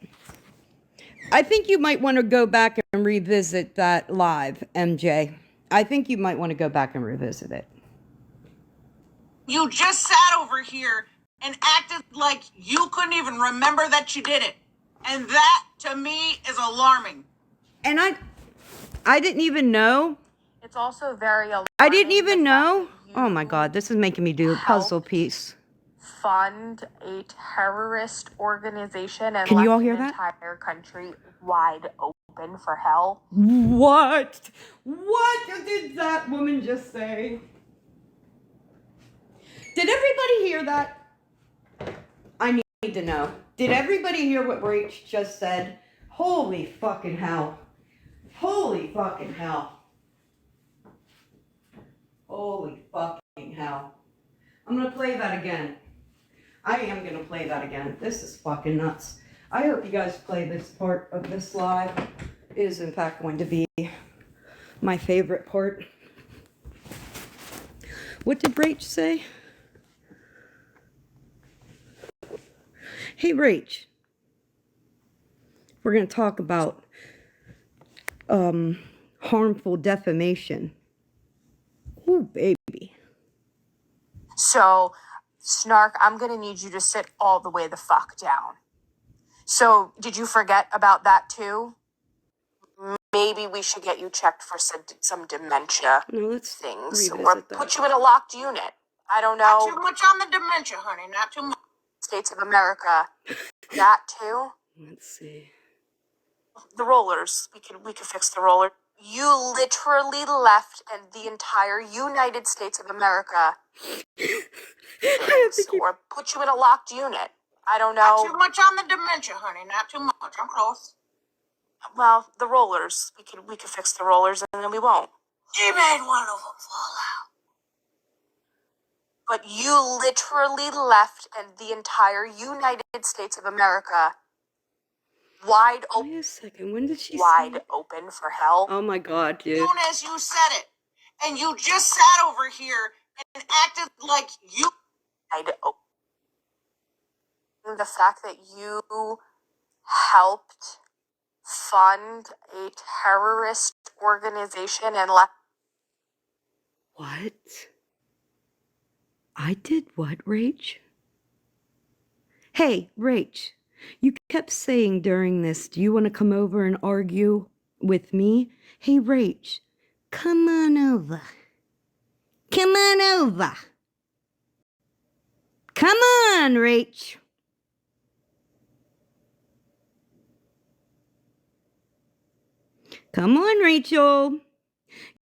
I think you might want to go back and revisit that live, MJ. I think you might want to go back and revisit it. you just sat over here and acted like you couldn't even remember that you did it. And that, to me, is alarming. And I didn't even know. It's also very alarming. I didn't even the fact know. that Oh my God, this is making me do a puzzle helped piece. fund a terrorist organization and Can you left all hear an that? entire country wide open for hell. What? What did that woman just say? Did everybody hear that? I need to know. Did everybody hear what Rach just said? Holy fucking hell. Holy fucking hell. Holy fucking hell. I'm gonna play that again. I am gonna play that again. This is fucking nuts. I hope you guys play this part of this live. It is in fact going to be my favorite part. What did Rach say? Hey Rach, we're gonna talk about harmful defamation. Ooh, baby. So, Snark, I'm gonna need you to sit all the way the fuck down. So, did you forget about that too? Maybe we should get you checked for some dementia No, let's things, or revisit put that. you in a locked unit. I don't Not too know. much on the dementia, honey. Not too much. States of America. That too. Let's see. The rollers. We could fix the roller. You literally left and the entire United States of America I have to keep... or put you in a locked unit. I don't Not too know. much on the dementia, honey. Not too much. I'm close. Well, the rollers. We could fix the rollers and then we won't. You made one of them fall out. But you literally left and the entire United States of America wide open. Wait a second, when did she Wide say... open for hell. Oh my God, dude. As soon as you said it, and you just sat over here and acted like you. Wide open. The fact that you helped fund a terrorist organization and left. What? I did what, Rach? Hey, Rach, you kept saying during this, do you want to come over and argue with me? Hey, Rach, come on over. Come on over. Come on, Rach. Come on, Rachel.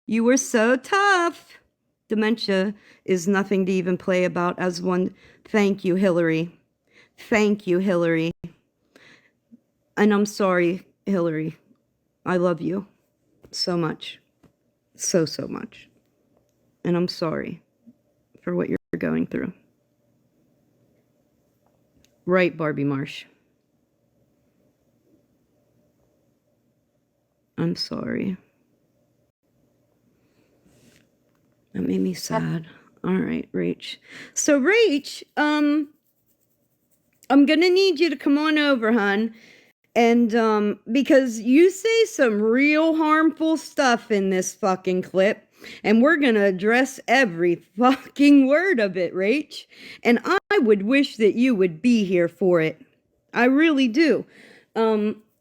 You were so tough. Dementia is nothing to even play about as one. Thank you, Hillary. Thank you, Hillary. And I'm sorry, Hillary. I love you so much. So much. And I'm sorry for what you're going through. Right, Barbie Marsh. I'm sorry. That made me sad. All right, Rach. So, Rach, I'm gonna need you to come on over, hon. And, because you say some real harmful stuff in this fucking clip. And we're gonna address every fucking word of it, Rach. And I would wish that you would be here for it. I really do.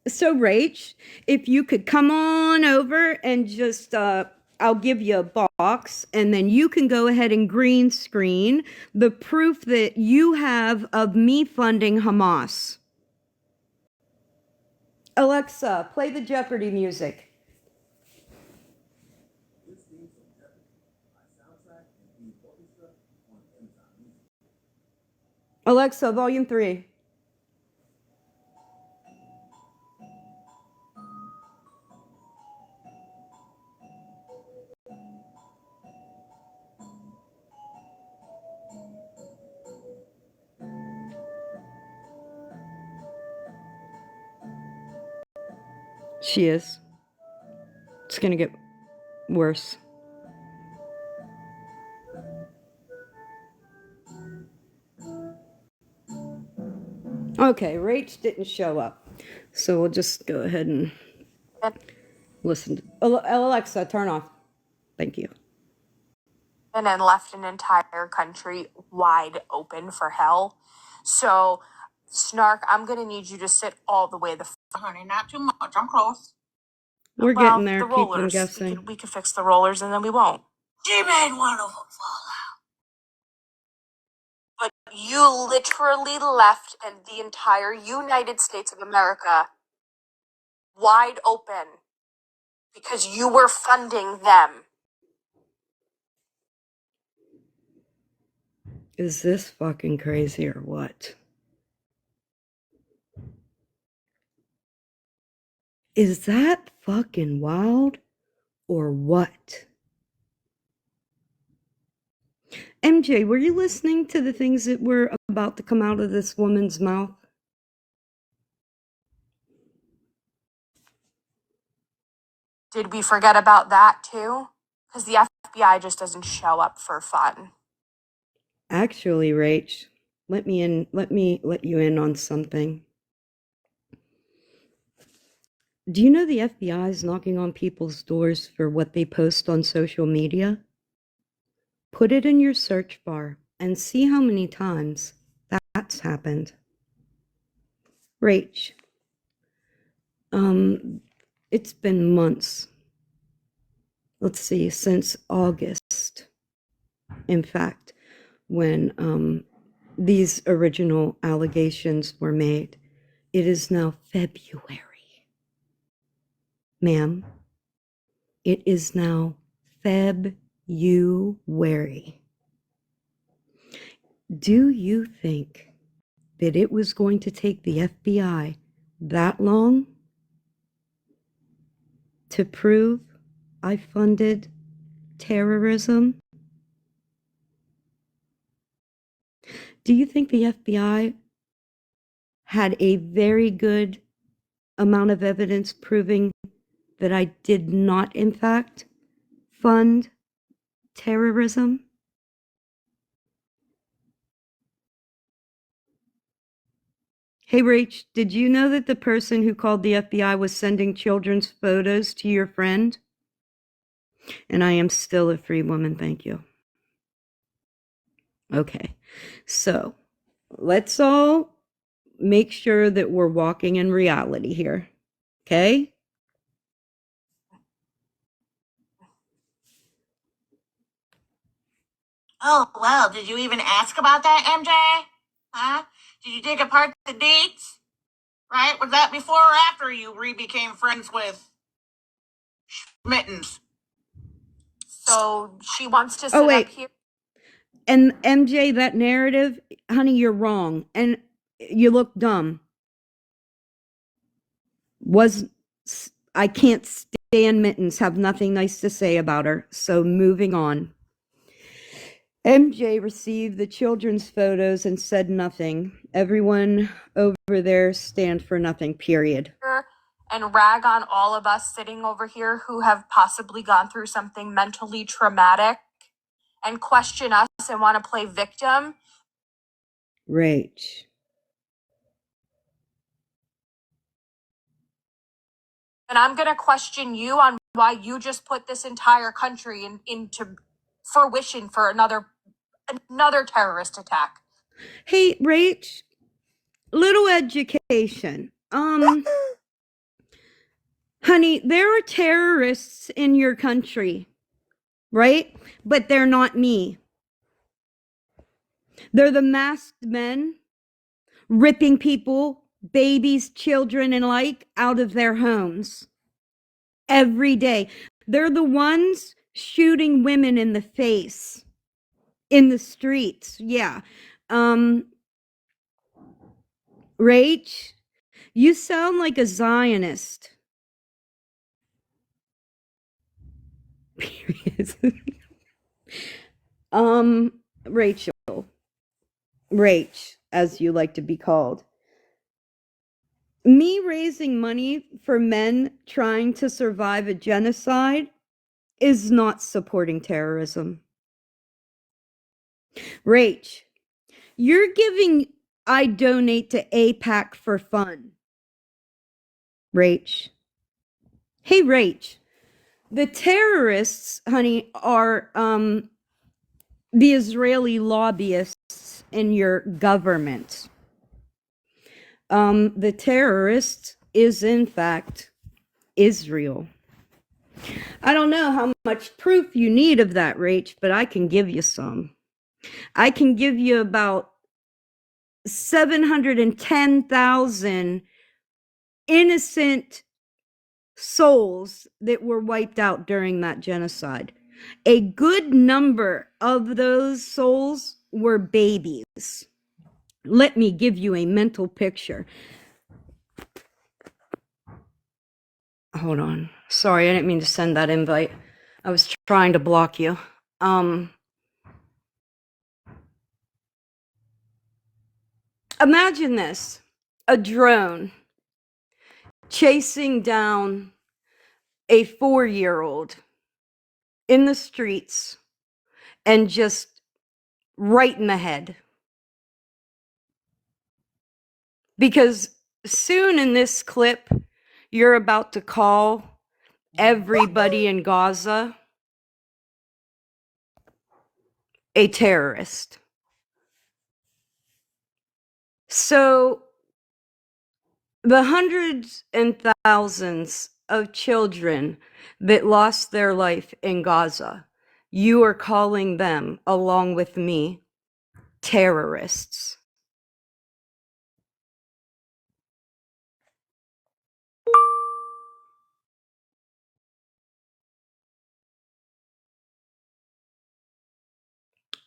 So, Rach, if you could come on over and just, I'll give you a box, and then you can go ahead and green screen the proof that you have of me funding Hamas. Alexa, play the Jeopardy music. Alexa, volume 3. She is. It's gonna get worse. Okay, Rach didn't show up. So we'll just go ahead and listen. Alexa, turn off. Thank you. And then left an entire country wide open for hell. So, Snark, I'm going to need you to sit all the way the Honey, not too much. I'm close. We're well, getting there. the Keep them rollers. guessing. We could fix the rollers and then we won't. She made one of them fall out. But you literally left and the entire United States of America wide open because you were funding them. Is this fucking crazy or what? Is that fucking wild or what? MJ, were you listening to the things that were about to come out of this woman's mouth? Did we forget about that too? Because the FBI just doesn't show up for fun. Actually, Rach, let me let you in on something. Do you know the FBI is knocking on people's doors for what they post on social media? Put it in your search bar and see how many times that's happened. Rach, it's been months. Let's see, since August. In fact, when these original allegations were made. It is now February. Ma'am, it is now February. Do you think that it was going to take the FBI that long to prove I funded terrorism? Do you think the FBI had a very good amount of evidence proving that I did not, in fact, fund terrorism? Hey, Rach, did you know that the person who called the FBI was sending children's photos to your friend? And I am still a free woman, thank you. Okay, so let's all make sure that we're walking in reality here, okay? Oh, well, did you even ask about that, MJ? Huh? Did you dig apart the dates? Right? Was that before or after you became friends with Mittens? So she wants to sit up here. And MJ, that narrative, honey, you're wrong. And you look dumb. I can't stand Mittens, have nothing nice to say about her. So moving on. MJ received the children's photos and said nothing. Everyone over there stand for nothing, period. And rag on all of us sitting over here who have possibly gone through something mentally traumatic and question us and want to play victim. Rach. And I'm going to question you on why you just put this entire country into fruition for another terrorist attack. Hey, Rach, little education. Honey, there are terrorists in your country, right? But they're not me. They're the masked men ripping people, babies, children, and like out of their homes every day. They're the ones shooting women in the face in the streets. Yeah. Rach, you sound like a Zionist. Period. Rach, as you like to be called. Me raising money for men trying to survive a genocide is not supporting terrorism. Rach, you're giving I donate to APAC for fun. Rach. Hey, Rach. The terrorists, honey, are the Israeli lobbyists in your government. The terrorist is, in fact, Israel. I don't know how much proof you need of that, Rach, but I can give you some. I can give you about 710,000 innocent souls that were wiped out during that genocide. A good number of those souls were babies. Let me give you a mental picture. Hold on. Sorry, I didn't mean to send that invite. I was trying to block you. Imagine this. A drone chasing down a 4-year-old in the streets and just right in the head. Because soon in this clip, you're about to call everybody in Gaza a terrorist. So the hundreds and thousands of children that lost their life in Gaza, you are calling them, along with me, terrorists.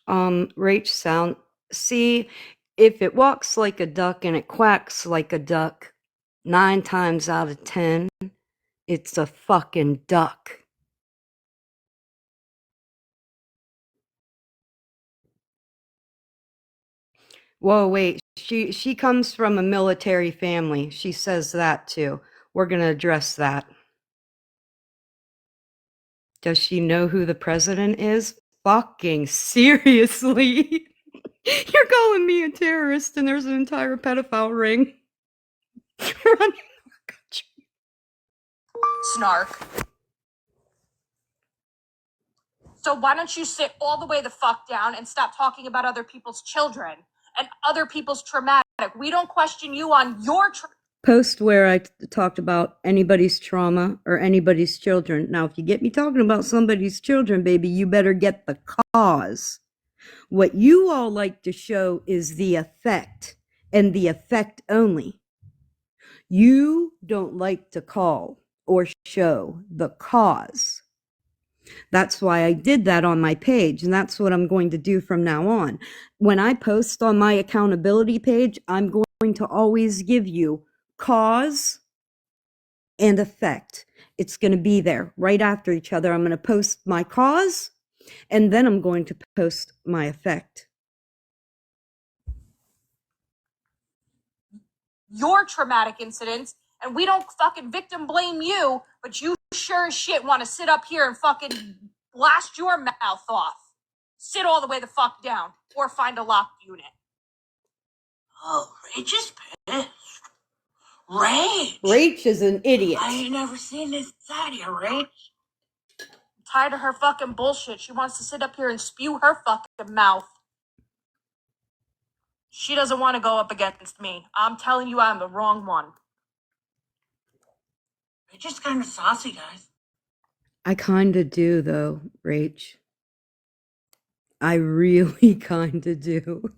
Rach sound. See, if it walks like a duck and it quacks like a duck, 9 times out of 10, it's a fucking duck. Whoa, wait. She comes from a military family. She says that too. We're gonna address that. Does she know who the president is? Fucking seriously? You're calling me a terrorist and there's an entire pedophile ring running our country. Snark. So why don't you sit all the way the fuck down and stop talking about other people's children and other people's traumatic? We don't question you on your Post where I talked about anybody's trauma or anybody's children. Now, if you get me talking about somebody's children, baby, you better get the cause. What you all like to show is the effect, and the effect only. You don't like to call or show the cause. That's why I did that on my page, and that's what I'm going to do from now on. When I post on my accountability page, I'm going to always give you cause and effect. It's going to be there right after each other. I'm going to post my cause, and then I'm going to post my effect. Your traumatic incidents, and we don't fucking victim blame you, but you sure as shit want to sit up here and fucking blast your mouth off. Sit all the way the fuck down, or find a locked unit. Oh, Rach is pissed. Rach. Rach is an idiot. I ain't never seen this side of you, Rach. I'm tired of her fucking bullshit. She wants to sit up here and spew her fucking mouth. She doesn't want to go up against me. I'm telling you, I'm the wrong one. Rach is kind of saucy, guys. I kind of do, though, Rach. I really kind of do.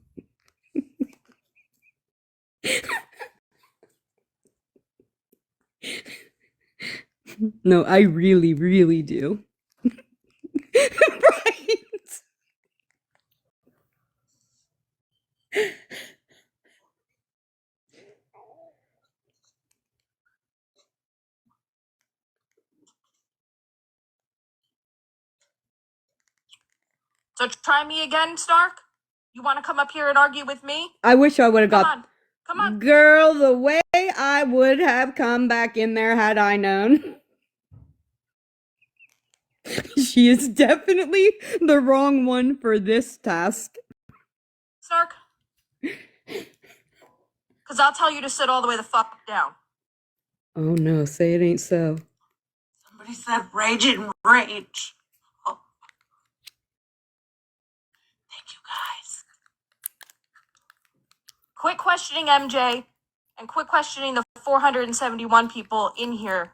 No, I really, really do. Right. So try me again, Snark? You want to come up here and argue with me? I wish I would have got... Come on. Girl, the way I would have come back in there had I known. She is definitely the wrong one for this task. Snark. Because I'll tell you to sit all the way the fuck down. Oh no, say it ain't so. Somebody said rage and rage. Oh. Thank you, guys. Quit questioning MJ and quit questioning the 471 people in here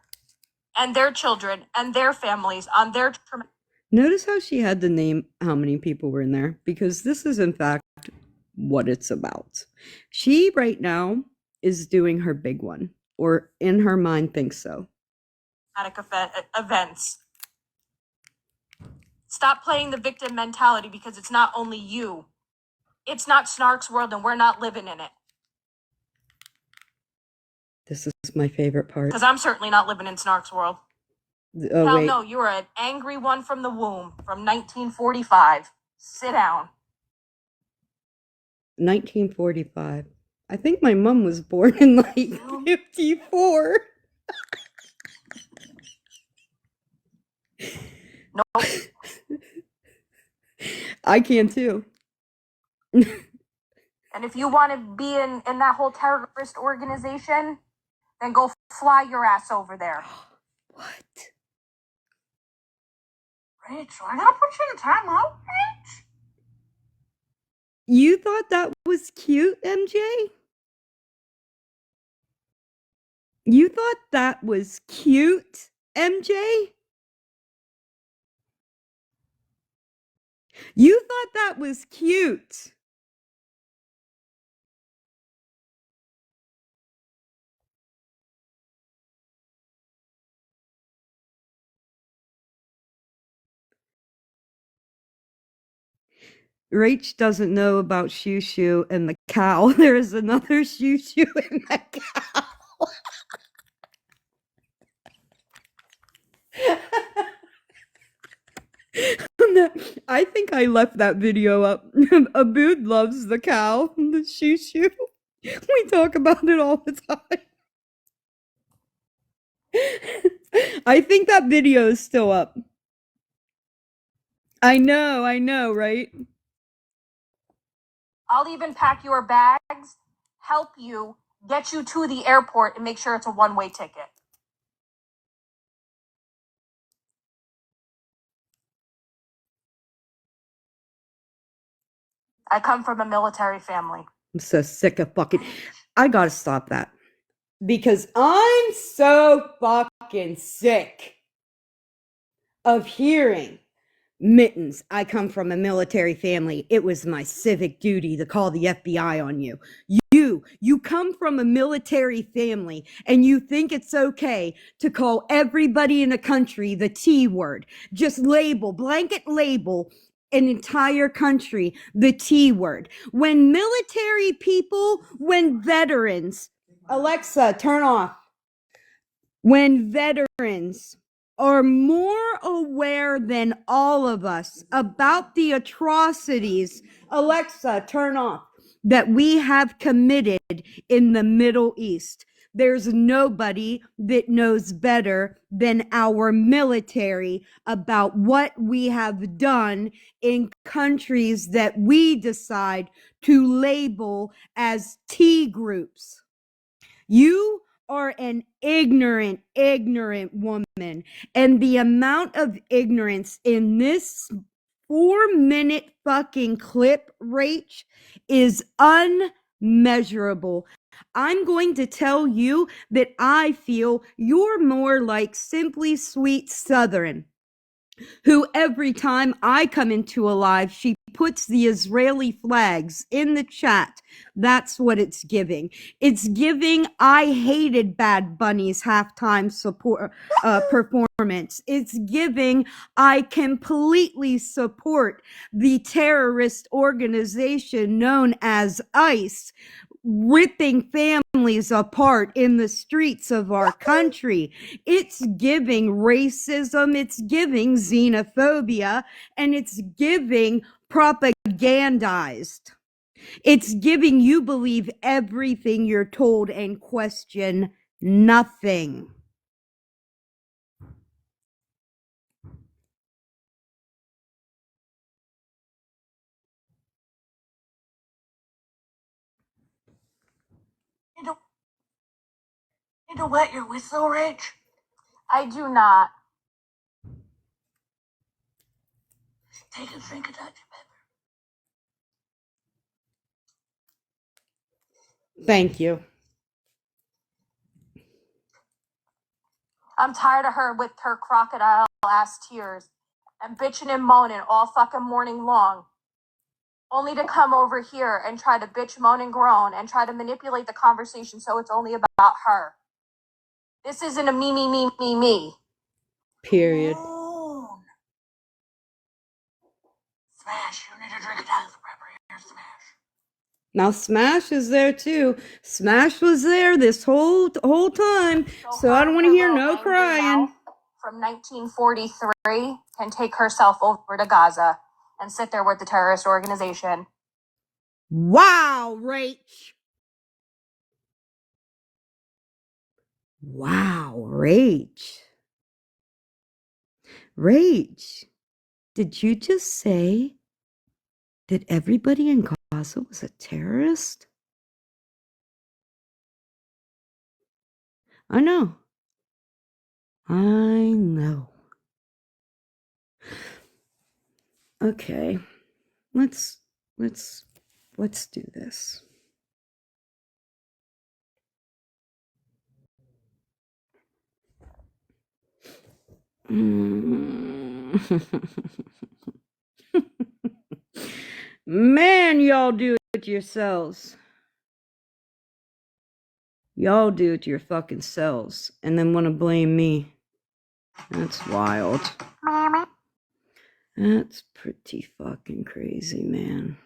and their children and their families on their Notice how she had to name how many people were in there, because this is in fact what it's about. She right now is doing her big one, or in her mind thinks so. events. Stop playing the victim mentality, because it's not only you. It's not Snark's world and we're not living in it. This is my favorite part. Because I'm certainly not living in Snark's world. Oh, Hell wait. no, you are an angry one from the womb from 1945. Sit down. 1945. I think my mom was born in like 54. Nope. I can too. And if you want to be in that whole terrorist organization, then go fly your ass over there. What? Rachel, I gotta put you in timeout, Rach. You thought that was cute, MJ? You thought that was cute, MJ? You thought that was cute. Rach doesn't know about Shoo Shoo and the cow. There is another Shoo Shoo in the cow. I think I left that video up. Abood loves the cow, the Shoo Shoo. We talk about it all the time. I think that video is still up. I know, right? I'll even pack your bags, help you, get you to the airport, and make sure it's a one-way ticket. I come from a military family. I'm so sick of fucking. I gotta stop that. Because I'm so fucking sick of hearing, Mittens, I come from a military family. It was my civic duty to call the FBI on you. You come from a military family and you think it's okay to call everybody in the country the T word. Just blanket label an entire country the T word. When military people, when veterans, Alexa, turn off. When veterans are more aware than all of us about the atrocities, Alexa, turn off, that we have committed in the Middle East. There's nobody that knows better than our military about what we have done in countries that we decide to label as T groups. You are an ignorant woman. And the amount of ignorance in this 4-minute fucking clip, Rach, is unmeasurable. I'm going to tell you that I feel you're more like Simply Sweet Southern, who every time I come into a live, she puts the Israeli flags in the chat. That's what it's giving. It's giving I hated Bad Bunny's halftime performance. It's giving I completely support the terrorist organization known as ICE, ripping families apart in the streets of our country. It's giving racism, it's giving xenophobia, and it's giving propagandized. It's giving you believe everything you're told and question nothing. to wet your whistle, Rich? I do not. Take a drink of Dr. Pepper. Thank you. I'm tired of her with her crocodile ass tears and bitching and moaning all fucking morning long. Only to come over here and try to bitch, moan, and groan and try to manipulate the conversation so it's only about her. This isn't a me. Period. Oh. Smash, you need to drink of Dr. Pepper. Here's Smash. Now Smash is there too. Smash was there this whole time, so I don't want to hear no crying. From 1943 can take herself over to Gaza and sit there with the terrorist organization. Wow, Rach. Wow, Rach. Rach, did you just say that everybody in Gaza was a terrorist? I know. Okay. Let's do this. Man, y'all do it yourselves. Y'all do it to your fucking selves and then want to blame me. That's wild. That's pretty fucking crazy, man.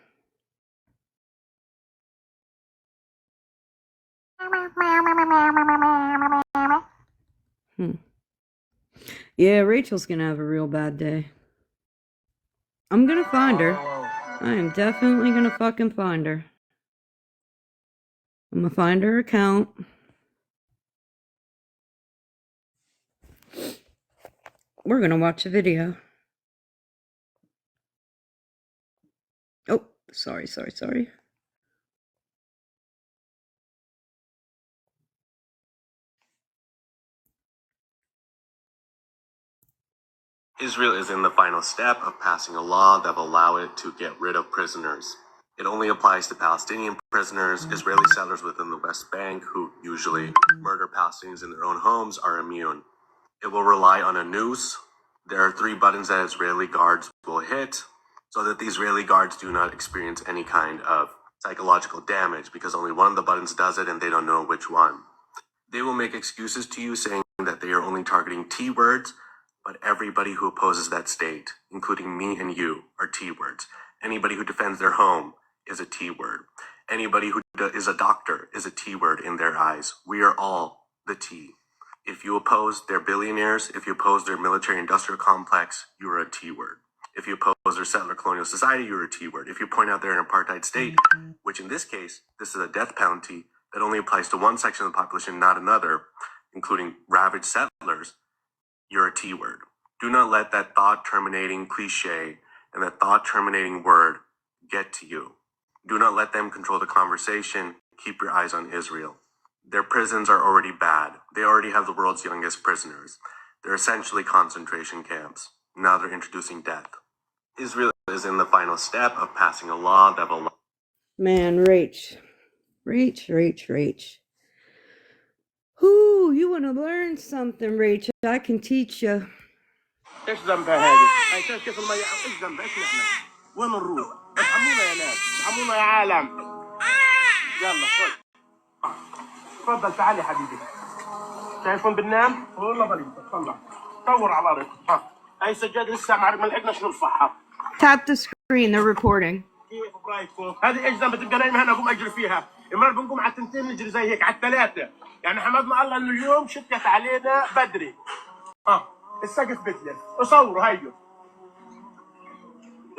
Yeah, Rachel's gonna have a real bad day. I'm gonna find her. I am definitely gonna fucking find her. I'm gonna find her account. We're gonna watch a video. Oh, sorry. Israel is in the final step of passing a law that will allow it to get rid of prisoners. It only applies to Palestinian prisoners. Israeli settlers within the West Bank, who usually murder Palestinians in their own homes, are immune. It will rely on a noose. There are 3 buttons that Israeli guards will hit so that the Israeli guards do not experience any kind of psychological damage, because only one of the buttons does it and they don't know which one. They will make excuses to you saying that they are only targeting T words, but everybody who opposes that state, including me and you, are T words. Anybody who defends their home is a T word. Anybody who is a doctor is a T word in their eyes. We are all the T. If you oppose their billionaires, if you oppose their military-industrial complex, you are a T word. If you oppose their settler colonial society, you're a T word. If you point out they're an apartheid state, which in this case, this is a death penalty that only applies to one section of the population, not another, including ravaged settlers, you're a T word. Do not let that thought-terminating cliche and that thought-terminating word get to you. Do not let them control the conversation. Keep your eyes on Israel. Their prisons are already bad. They already have the world's youngest prisoners. They're essentially concentration camps. Now they're introducing death. Israel is in the final step of passing a law that will... Man, Rach. Whoo, you want to learn something, Rach? I can teach you. ايش ذنبها هذه؟ هاي كيف المية ايش ذنبها؟ ايش نحن؟ وين نروح؟ ارحمونا يا ناس، ارحمونا يا عالم. يلا خذ. تفضل تعال يا حبيبي. شايفهم بننام؟ والله بليد طلع. دور على ريق. ها. هاي السجادة لسه ما لحقناش نرفعها. Tap the screen, they're recording. كيف برايكم؟ هذه ايش ذنب تبقى نايمة هنا اقوم اجري فيها. المرة بنقوم على 2 نجري زي هيك على 3. يعني حمدنا الله انه اليوم شتت علينا بدري. السقف بدلن وصوروا هيو.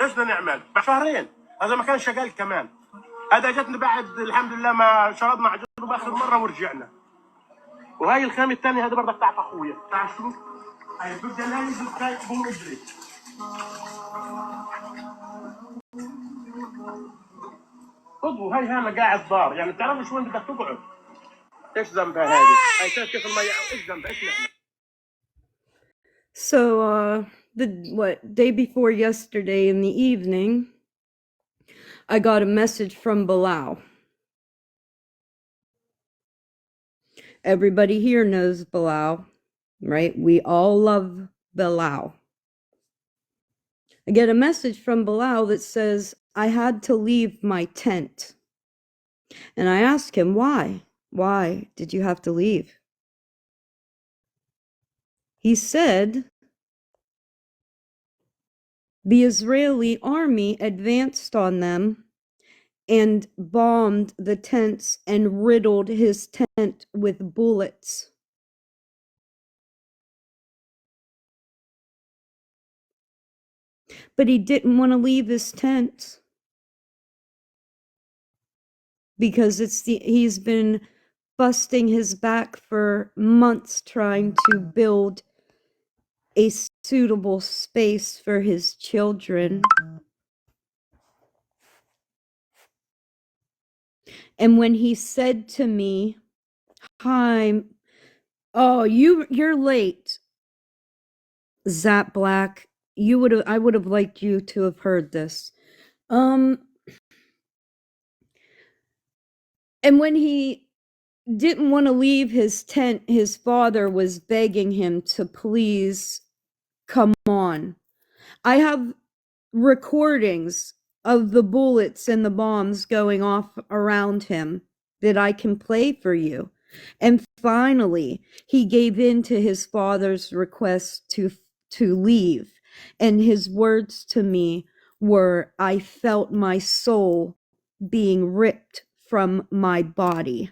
ايش بدنا نعمل؟ بعد شهرين هذا ما كان شغال كمان. هذا جتنا بعد الحمد لله ما شربنا عجوبه اخر مره ورجعنا. وهاي الخامه الثانيه هذا برضك تاعت اخويا. تعال شوف. هاي بدنا ننزل قوم اجري. خذوا هاي هنا قاعد دار يعني بتعرفش وين بدك تقعد. ايش ذنبها هذه؟ هاي شايف كيف المية ايش ذنبها؟ ايش نحن؟ So, day before yesterday in the evening, I got a message from Bilal. Everybody here knows Bilal, right? We all love Bilal. I get a message from Bilal that says, I had to leave my tent. And I ask him, why? Why did you have to leave? He said, the Israeli army advanced on them and bombed the tents and riddled his tent with bullets. But he didn't want to leave his tent because he's been busting his back for months trying to build a suitable space for his children. And when he said to me, "Hi, oh, you're late, Zap Black. I would have liked you to have heard this." And when he didn't want to leave his tent, his father was begging him to please come on. I have recordings of the bullets and the bombs going off around him that I can play for you. And finally, he gave in to his father's request to leave. And his words to me were, I felt my soul being ripped from my body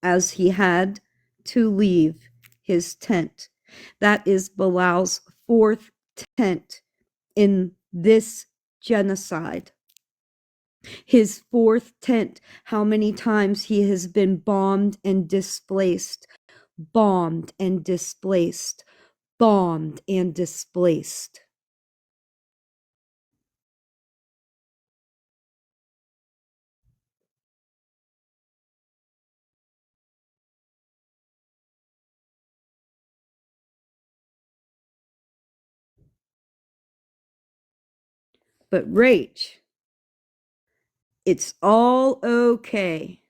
as he had to leave his tent. That is Bilal's fourth tent in this genocide. His fourth tent, how many times he has been bombed and displaced, bombed and displaced, bombed and displaced. But Rach, it's all okay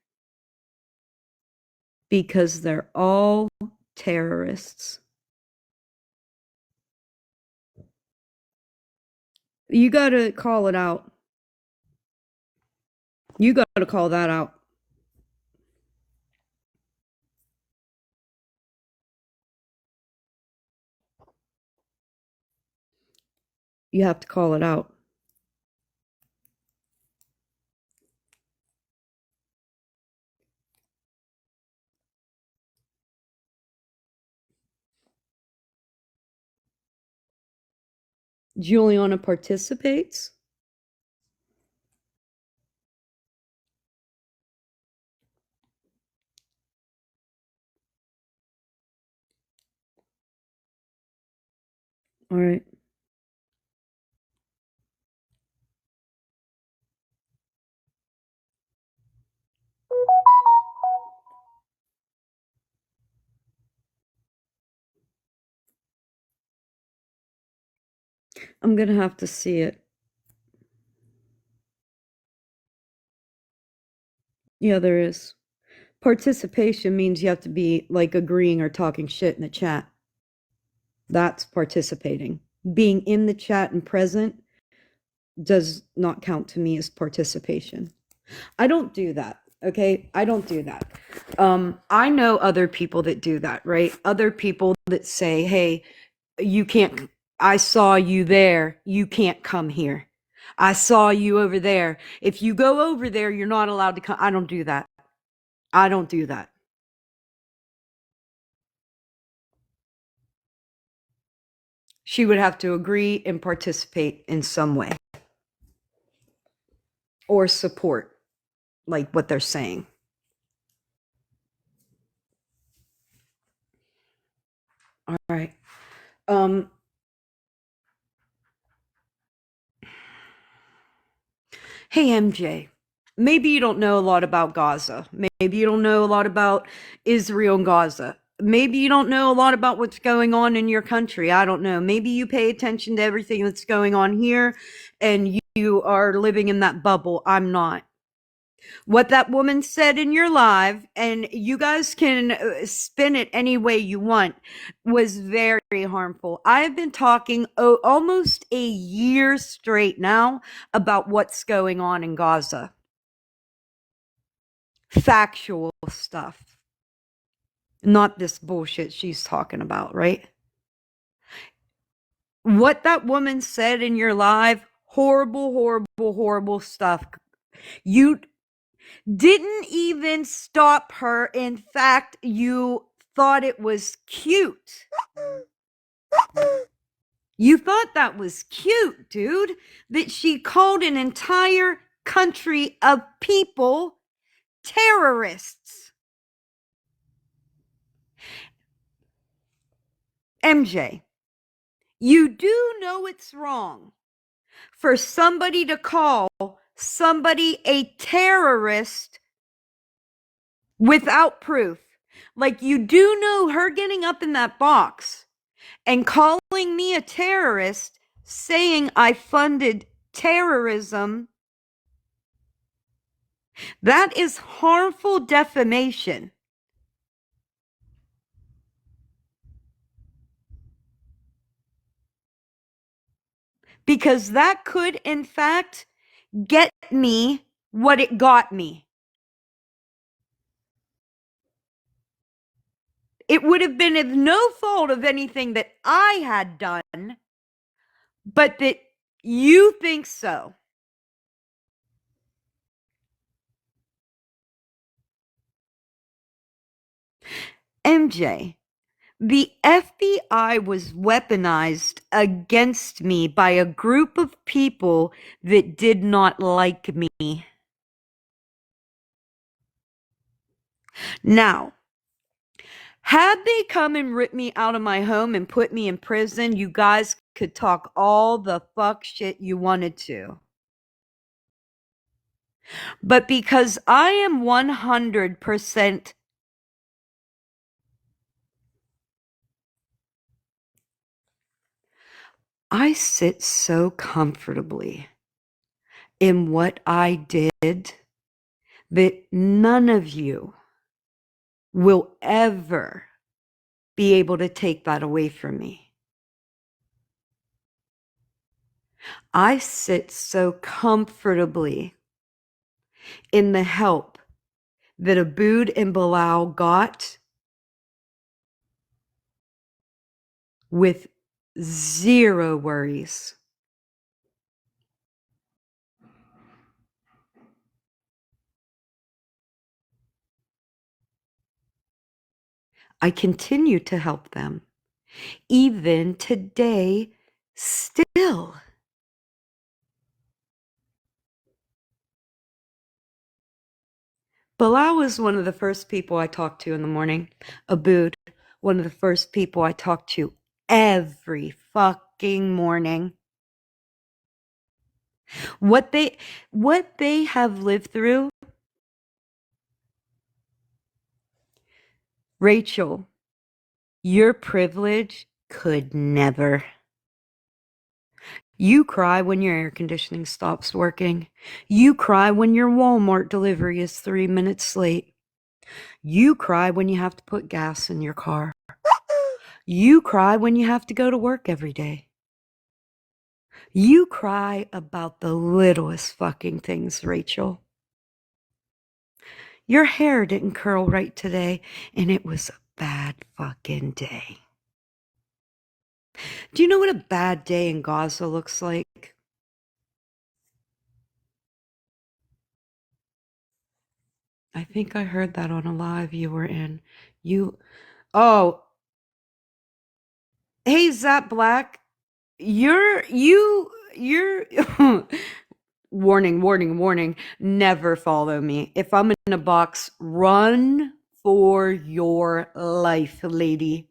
because they're all terrorists. You got to call it out. You got to call that out. You have to call it out. Juliana participates. All right. I'm going to have to see it. Yeah, there is. Participation means you have to be like agreeing or talking shit in the chat. That's participating. Being in the chat and present does not count to me as participation. I don't do that. Okay, I don't do that. I know other people that do that, right? Other people that say, hey, you can't, I saw you there, you can't come here. I saw you over there. If you go over there, you're not allowed to come. I don't do that. I don't do that. She would have to agree and participate in some way or support like what they're saying. All right. Hey, MJ. maybe you don't know a lot about Gaza. Maybe you don't know a lot about Israel and Gaza. Maybe you don't know a lot about what's going on in your country. I don't know. Maybe you pay attention to everything that's going on here and you are living in that bubble. I'm not. What that woman said in your live, and you guys can spin it any way you want, was very harmful. I have been talking almost a year straight now about what's going on in Gaza. Factual stuff. Not this bullshit she's talking about, right? What that woman said in your live, horrible, horrible, horrible stuff. You didn't even stop her. In fact, you thought it was cute. You thought that was cute, dude. That she called an entire country of people terrorists. MJ, you do know it's wrong for somebody to call somebody a terrorist without proof. Like, you do know her getting up in that box and calling me a terrorist, saying I funded terrorism. That is harmful defamation. Because that could, in fact, get me what it got me. It would have been of no fault of anything that I had done, but that you think so. MJ, the FBI was weaponized against me by a group of people that did not like me. Now, had they come and ripped me out of my home and put me in prison, you guys could talk all the fuck shit you wanted to. But because I am 100% I sit so comfortably in what I did that none of you will ever be able to take that away from me. I sit so comfortably in the help that Abood and Bilal got with zero worries. I continue to help them, even today, still. Bilal was one of the first people I talked to in the morning. Abood, one of the first people I talked to every fucking morning. What they have lived through, Rachel, your privilege could never. You cry when your air conditioning stops working. You cry when your Walmart delivery is 3 minutes late. You cry when you have to put gas in your car. You cry when you have to go to work every day. You cry about the littlest fucking things, Rachel. Your hair didn't curl right today, and it was a bad fucking day. Do you know what a bad day in Gaza looks like? I think I heard that on a live you were in. Hey, Zap Black, you're warning, warning, warning, never follow me. If I'm in a box, run for your life, lady.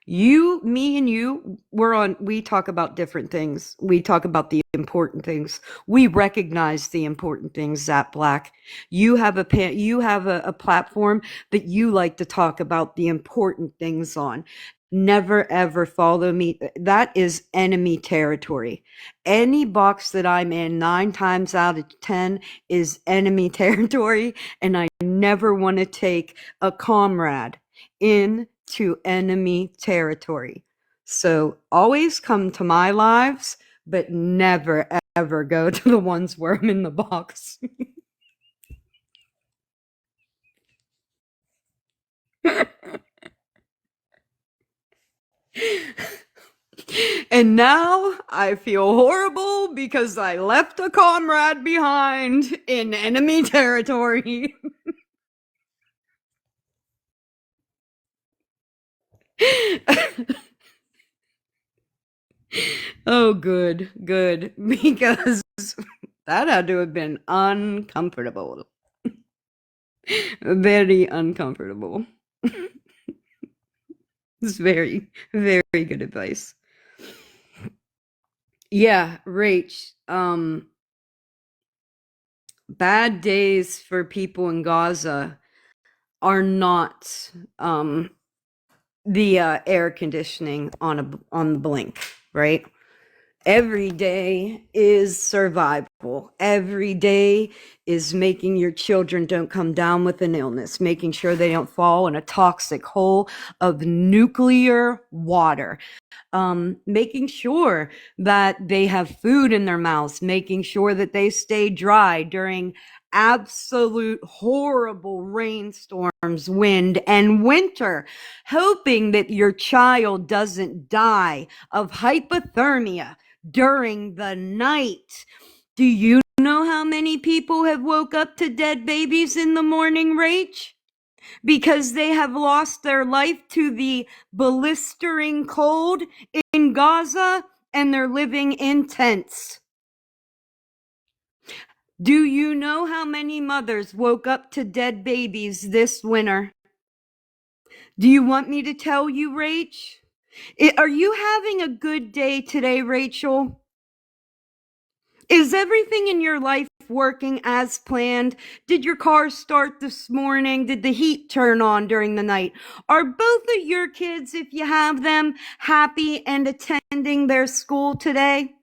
Me and you, we talk about different things. We talk about the important things. We recognize the important things, Zap Black. You have a platform that you like to talk about the important things on. Never ever follow me. That is enemy territory. Any box that I'm in, 9 times out of 10 is enemy territory, and I never want to take a comrade into enemy territory. So always come to my lives, but never ever go to the ones where I'm in the box. And now I feel horrible because I left a comrade behind in enemy territory. Oh, good, because that had to have been uncomfortable. Very uncomfortable. It's very, very good advice. Yeah, Rach, bad days for people in Gaza are not the air conditioning on the blink, right? Every day is survival. Every day is making your children don't come down with an illness, making sure they don't fall in a toxic hole of nuclear water, making sure that they have food in their mouths, making sure that they stay dry during absolute horrible rainstorms, wind, and winter, hoping that your child doesn't die of hypothermia during the night. Do you know how many people have woke up to dead babies in the morning, Rach? Because they have lost their life to the blistering cold in Gaza and they're living in tents. Do you know how many mothers woke up to dead babies this winter? Do you want me to tell you, Rach? Are you having a good day today, Rachel? Is everything in your life working as planned? Did your car start this morning? Did the heat turn on during the night? Are both of your kids, if you have them, happy and attending their school today?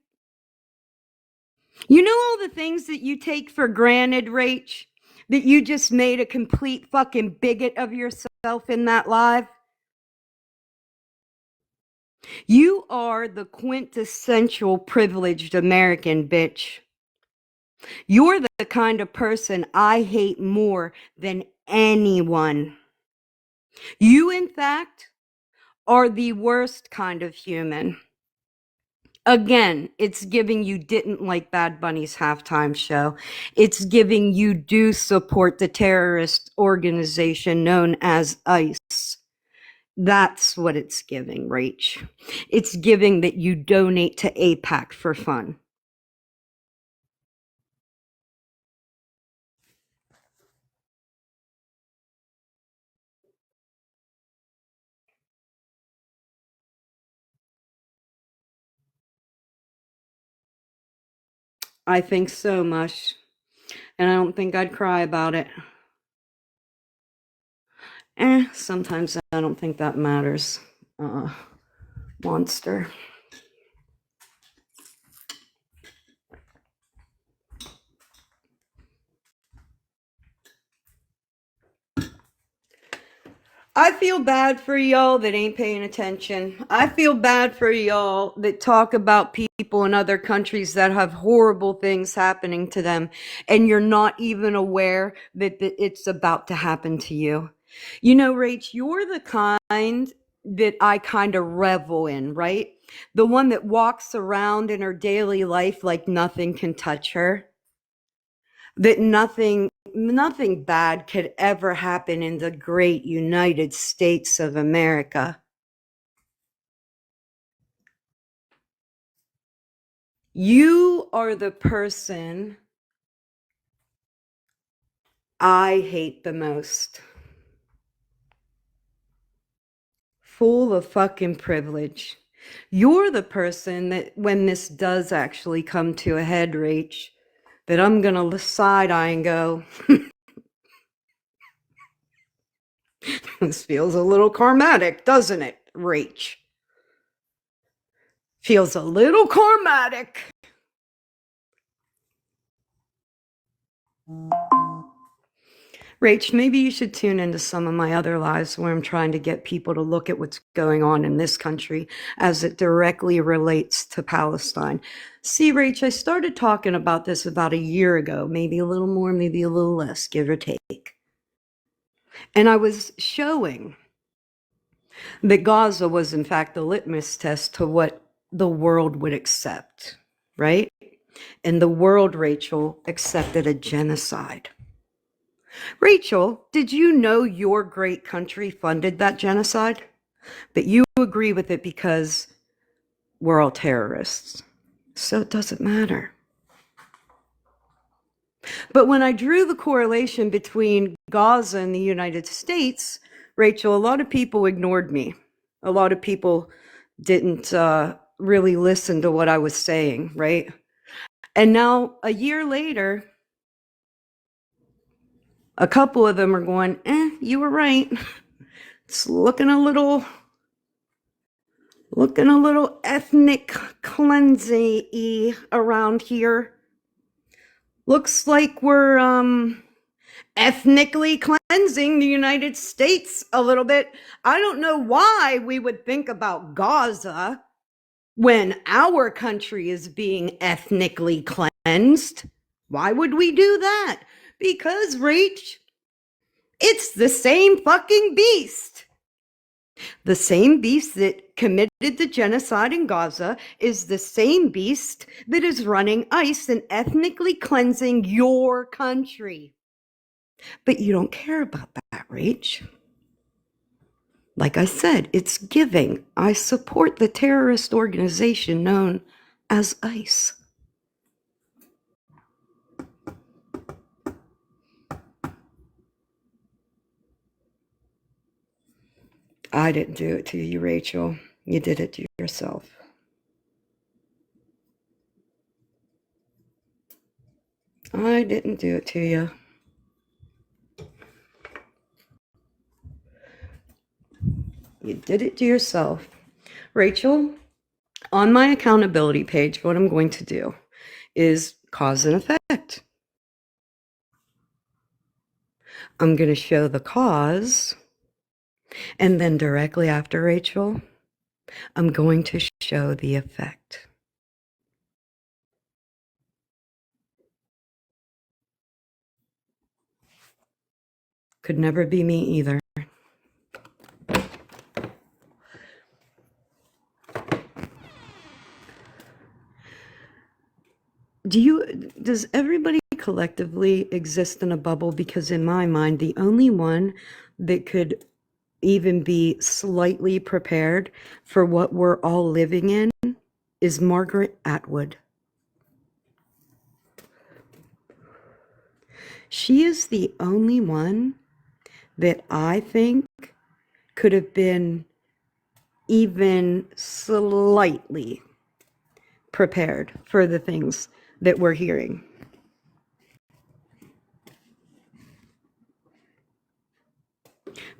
You know all the things that you take for granted, Rach? That you just made a complete fucking bigot of yourself in that live? You are the quintessential privileged American, bitch. You're the kind of person I hate more than anyone. You, in fact, are the worst kind of human. Again, it's giving you didn't like Bad Bunny's halftime show. It's giving you do support the terrorist organization known as ICE. That's what it's giving, Rach. It's giving that you donate to AIPAC for fun. I think so much, and I don't think I'd cry about it. Sometimes I don't think that matters. Monster. I feel bad for y'all that ain't paying attention. I feel bad for y'all that talk about people in other countries that have horrible things happening to them, and you're not even aware that it's about to happen to you. You know, Rach, you're the kind that I kind of revel in, right? The one that walks around in her daily life like nothing can touch her. That nothing bad could ever happen in the great United States of America. You are the person I hate the most. full of fucking privilege. You're the person that, when this does actually come to a head, Rach, that I'm gonna side eye and go, this feels a little karmatic, doesn't it, Rach? Feels a little karmatic. Rach, maybe you should tune into some of my other lives where I'm trying to get people to look at what's going on in this country as it directly relates to Palestine. See, Rach, I started talking about this about a year ago, maybe a little more, maybe a little less, give or take. And I was showing that Gaza was, in fact, the litmus test to what the world would accept, right? And the world, Rachel, accepted a genocide. Rachel, did you know your great country funded that genocide? But you agree with it because we're all terrorists. So it doesn't matter. But when I drew the correlation between Gaza and the United States, Rachel, a lot of people ignored me. A lot of people didn't really listen to what I was saying, right? And now, a year later, a couple of them are going, you were right. It's looking a little ethnic cleansing-y around here. Looks like we're ethnically cleansing the United States a little bit. I don't know why we would think about Gaza when our country is being ethnically cleansed. Why would we do that? Because, Rach, it's the same fucking beast. The same beast that committed the genocide in Gaza is the same beast that is running ICE and ethnically cleansing your country. But you don't care about that, Rach. Like I said, it's giving. I support the terrorist organization known as ICE. I didn't do it to you, Rachel. You did it to yourself. I didn't do it to you. You did it to yourself. Rachel, on my accountability page, what I'm going to do is cause and effect. I'm going to show the cause, and then directly after, Rachel, I'm going to show the effect. Could never be me either. Does everybody collectively exist in a bubble? Because in my mind, the only one that could even be slightly prepared for what we're all living in is Margaret Atwood. She is the only one that I think could have been even slightly prepared for the things that we're hearing.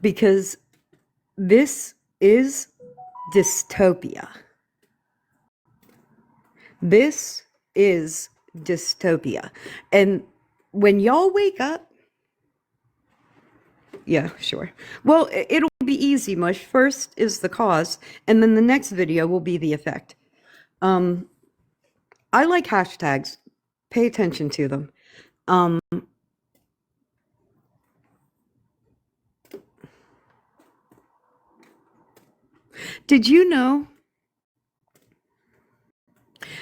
Because this is dystopia. This is dystopia. And when y'all wake up, yeah, sure. Well, it'll be easy, Mush. First is the cause, and then the next video will be the effect. I like hashtags. Pay attention to them. Did you know?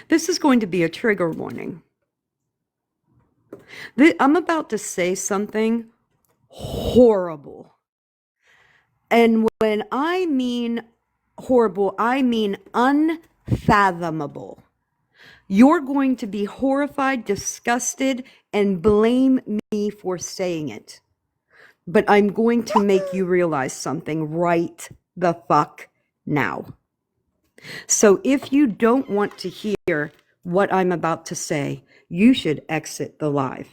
This is going to be a trigger warning. I'm about to say something horrible. And when I mean horrible, I mean unfathomable. You're going to be horrified, disgusted, and blame me for saying it. But I'm going to make you realize something right the fuck now. So if you don't want to hear what I'm about to say, you should exit the live.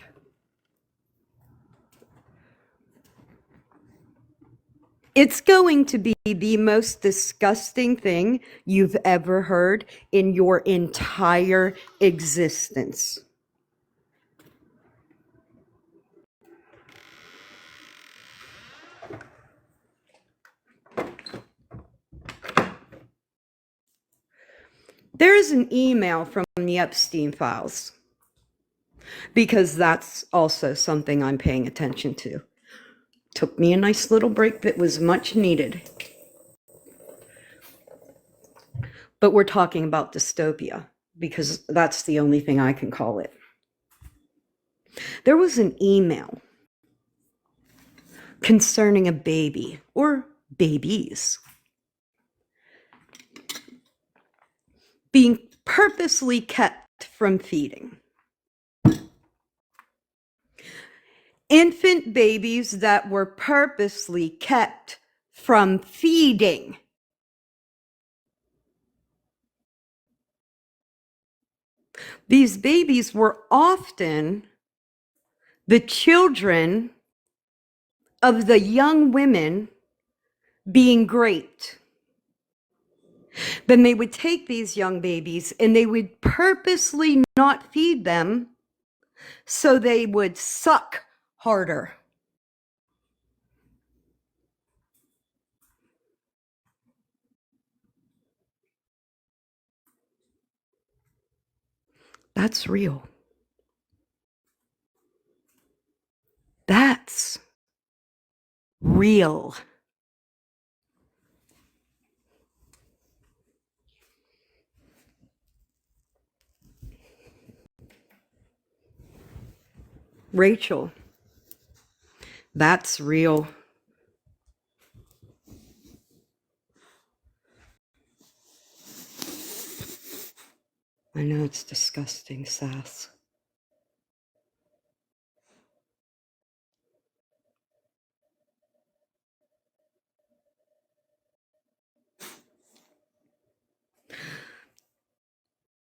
It's going to be the most disgusting thing you've ever heard in your entire existence. There is an email from the Epstein files, because that's also something I'm paying attention to. Took me a nice little break that was much needed. But we're talking about dystopia, because that's the only thing I can call it. There was an email concerning a baby, or babies, being purposely kept from feeding. Infant babies that were purposely kept from feeding. These babies were often the children of the young women being raped. Then they would take these young babies and they would purposely not feed them so they would suck harder. That's real. That's real. Rachel, that's real. I know it's disgusting, Sass.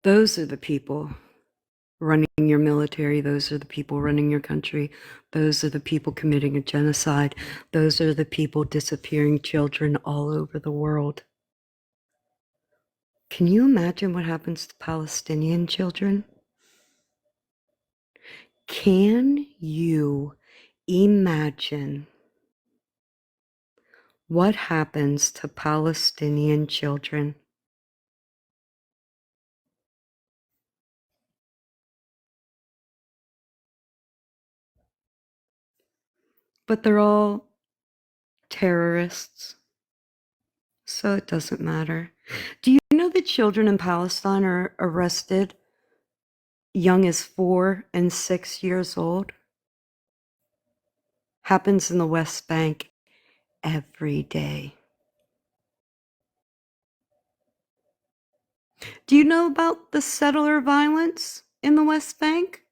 Those are the people running your military. Those are the people running your country. Those are the people committing a genocide. Those are the people disappearing children all over the world. Can you imagine what happens to Palestinian children? Can you imagine what happens to Palestinian children? But they're all terrorists, so it doesn't matter. Do you know that children in Palestine are arrested young as 4 and 6 years old? Happens in the West Bank every day. Do you know about the settler violence in the West Bank?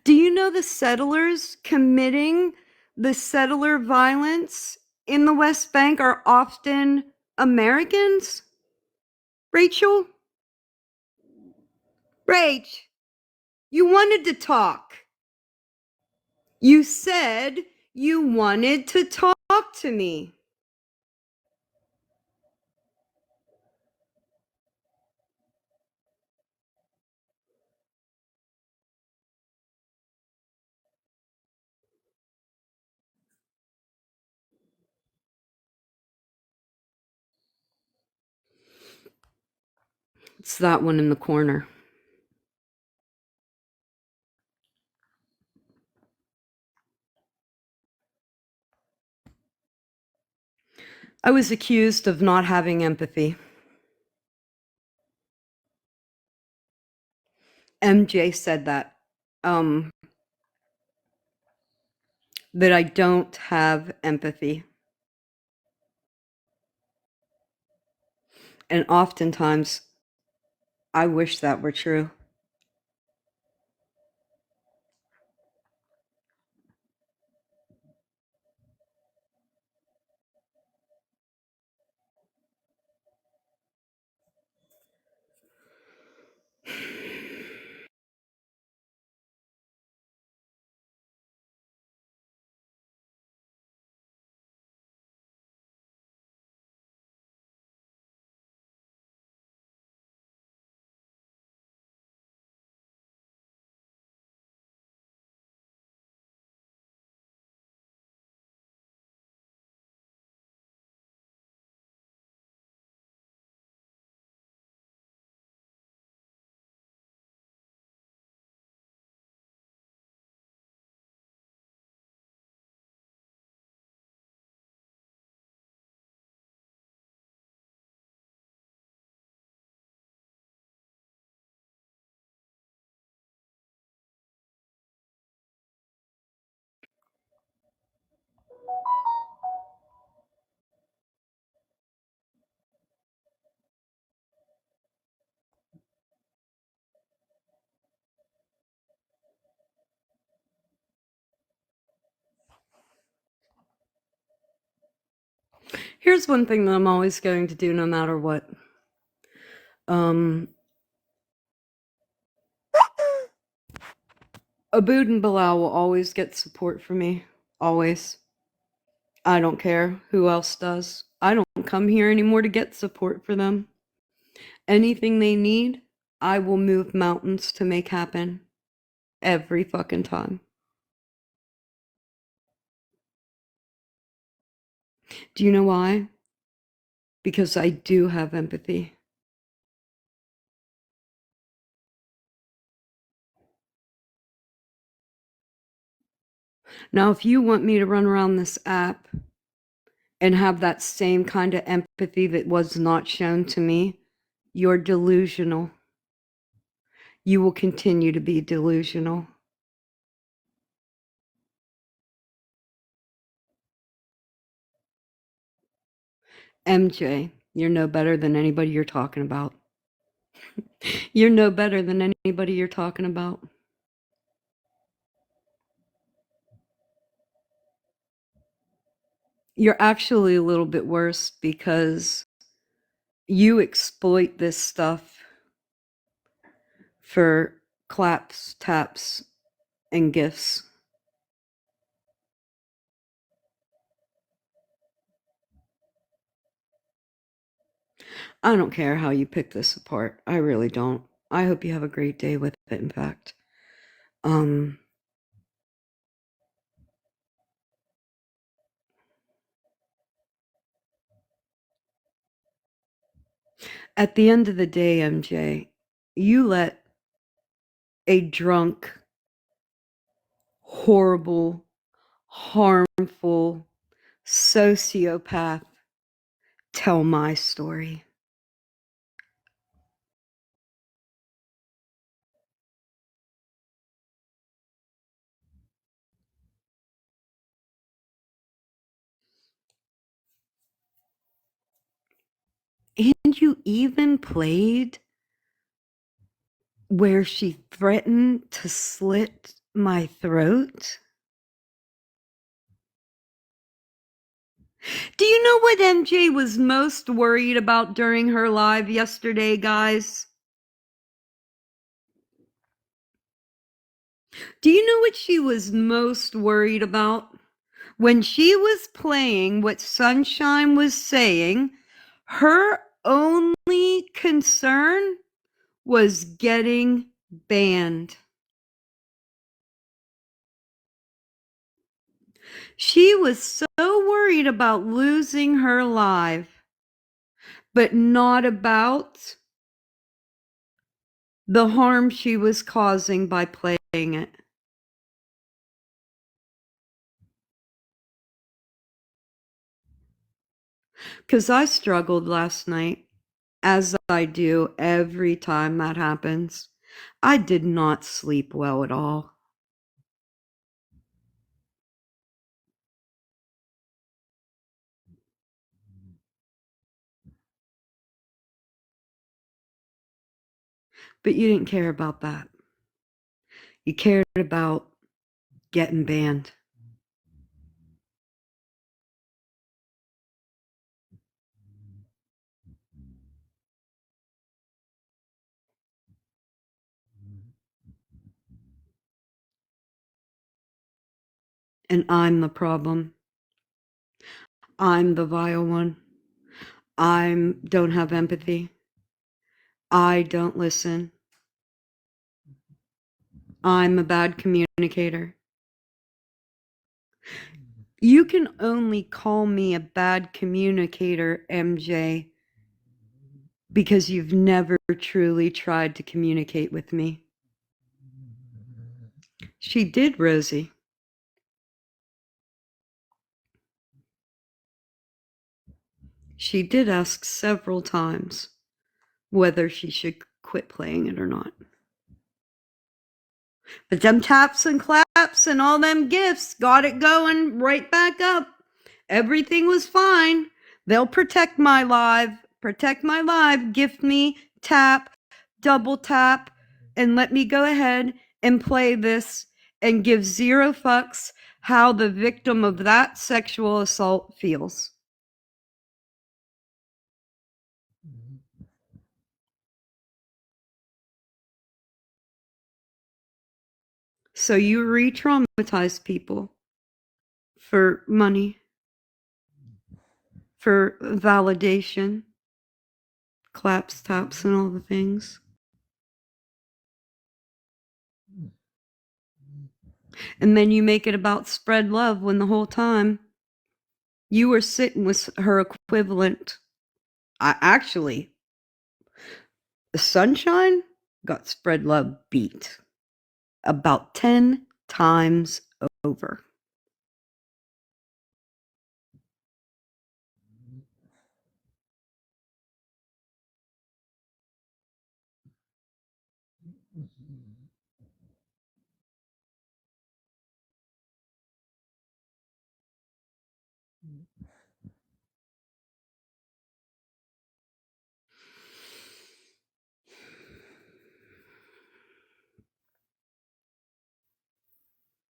Do you know the settlers committing the settler violence in the West Bank are often Americans? Rachel? Rach, you wanted to talk. You said you wanted to talk to me. It's that one in the corner. I was accused of not having empathy. MJ said that I don't have empathy. And oftentimes, I wish that were true. Here's one thing that I'm always going to do no matter what. Abood and Bilal will always get support from me. Always. I don't care who else does. I don't come here anymore to get support for them. Anything they need, I will move mountains to make happen. Every fucking time. Do you know why? Because I do have empathy. Now, if you want me to run around this app and have that same kind of empathy that was not shown to me, you're delusional. You will continue to be delusional. MJ, you're no better than anybody you're talking about. You're no better than anybody you're talking about. You're actually a little bit worse because you exploit this stuff for claps, taps, and gifts. I don't care how you pick this apart. I really don't. I hope you have a great day with it, in fact. At the end of the day, MJ, you let a drunk, horrible, harmful sociopath tell my story. And you even played where she threatened to slit my throat? Do you know what MJ was most worried about during her live yesterday, guys? Do you know what she was most worried about? When she was playing what Sunshine was saying, her only concern was getting banned. She was so worried about losing her live, but not about the harm she was causing by playing it. Because I struggled last night, as I do every time that happens. I did not sleep well at all. But you didn't care about that. You cared about getting banned. And I'm the problem. I'm the vile one. I don't have empathy. I don't listen. I'm a bad communicator. You can only call me a bad communicator, MJ, because you've never truly tried to communicate with me. She did, Rosie. She did ask several times whether she should quit playing it or not. But them taps and claps and all them gifts got it going right back up. Everything was fine. They'll protect my live, gift me, tap, double tap, and let me go ahead and play this and give zero fucks how the victim of that sexual assault feels. So you re-traumatize people for money, for validation, claps, taps, and all the things. And then you make it about spread love when the whole time you were sitting with her equivalent. Actually, the Sunshine got spread love beat about 10 times over.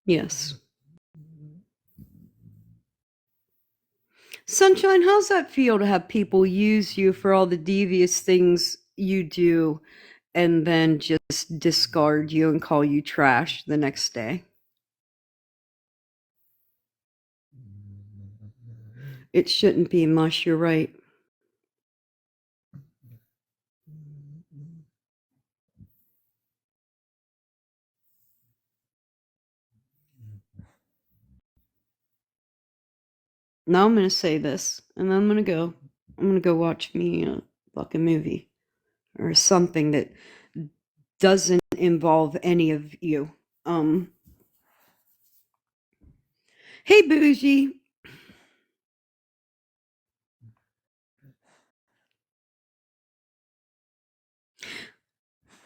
Yes. Sunshine, how's that feel to have people use you for all the devious things you do and then just discard you and call you trash the next day? It shouldn't be mush, you're right. Now I'm going to say this, and then I'm going to go. I'm going to go watch me a fucking movie or something that doesn't involve any of you. Hey, Bougie.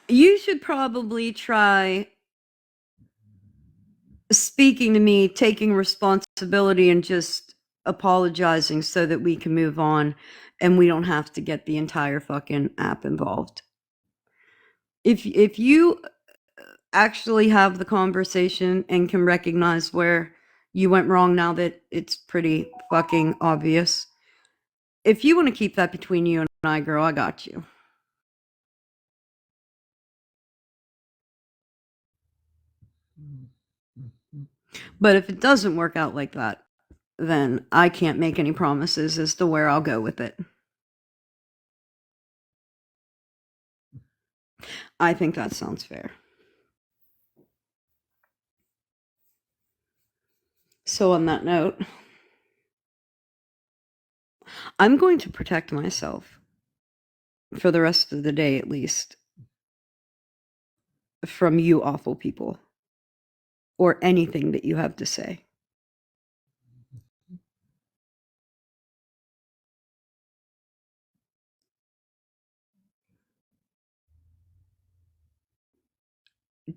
You should probably try speaking to me, taking responsibility, and just apologizing so that we can move on and we don't have to get the entire fucking app involved. If you actually have the conversation and can recognize where you went wrong now that it's pretty fucking obvious, if you want to keep that between you and I, girl, I got you. But if it doesn't work out like that, then I can't make any promises as to where I'll go with it. I think that sounds fair. So on that note, I'm going to protect myself for the rest of the day at least from you awful people or anything that you have to say.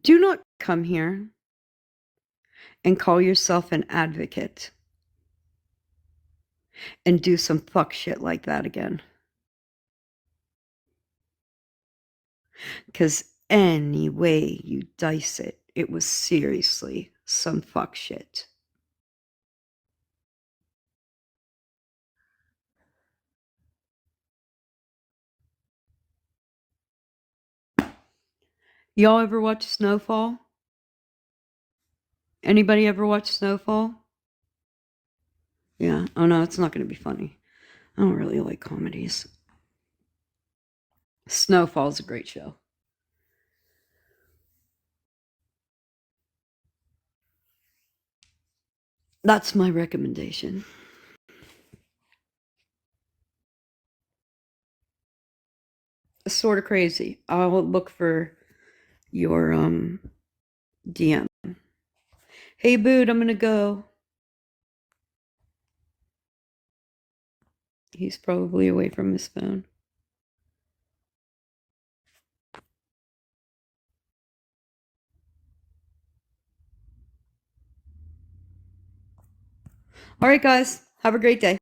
Do not come here and call yourself an advocate and do some fuck shit like that again. Because any way you dice it, it was seriously some fuck shit. Y'all ever watch Snowfall? Anybody ever watch Snowfall? Yeah. Oh no, it's not going to be funny. I don't really like comedies. Snowfall's a great show. That's my recommendation. Sort of crazy. I'll look for your DM. Hey, Boot, I'm gonna go. He's probably away from his phone. All right, guys. Have a great day.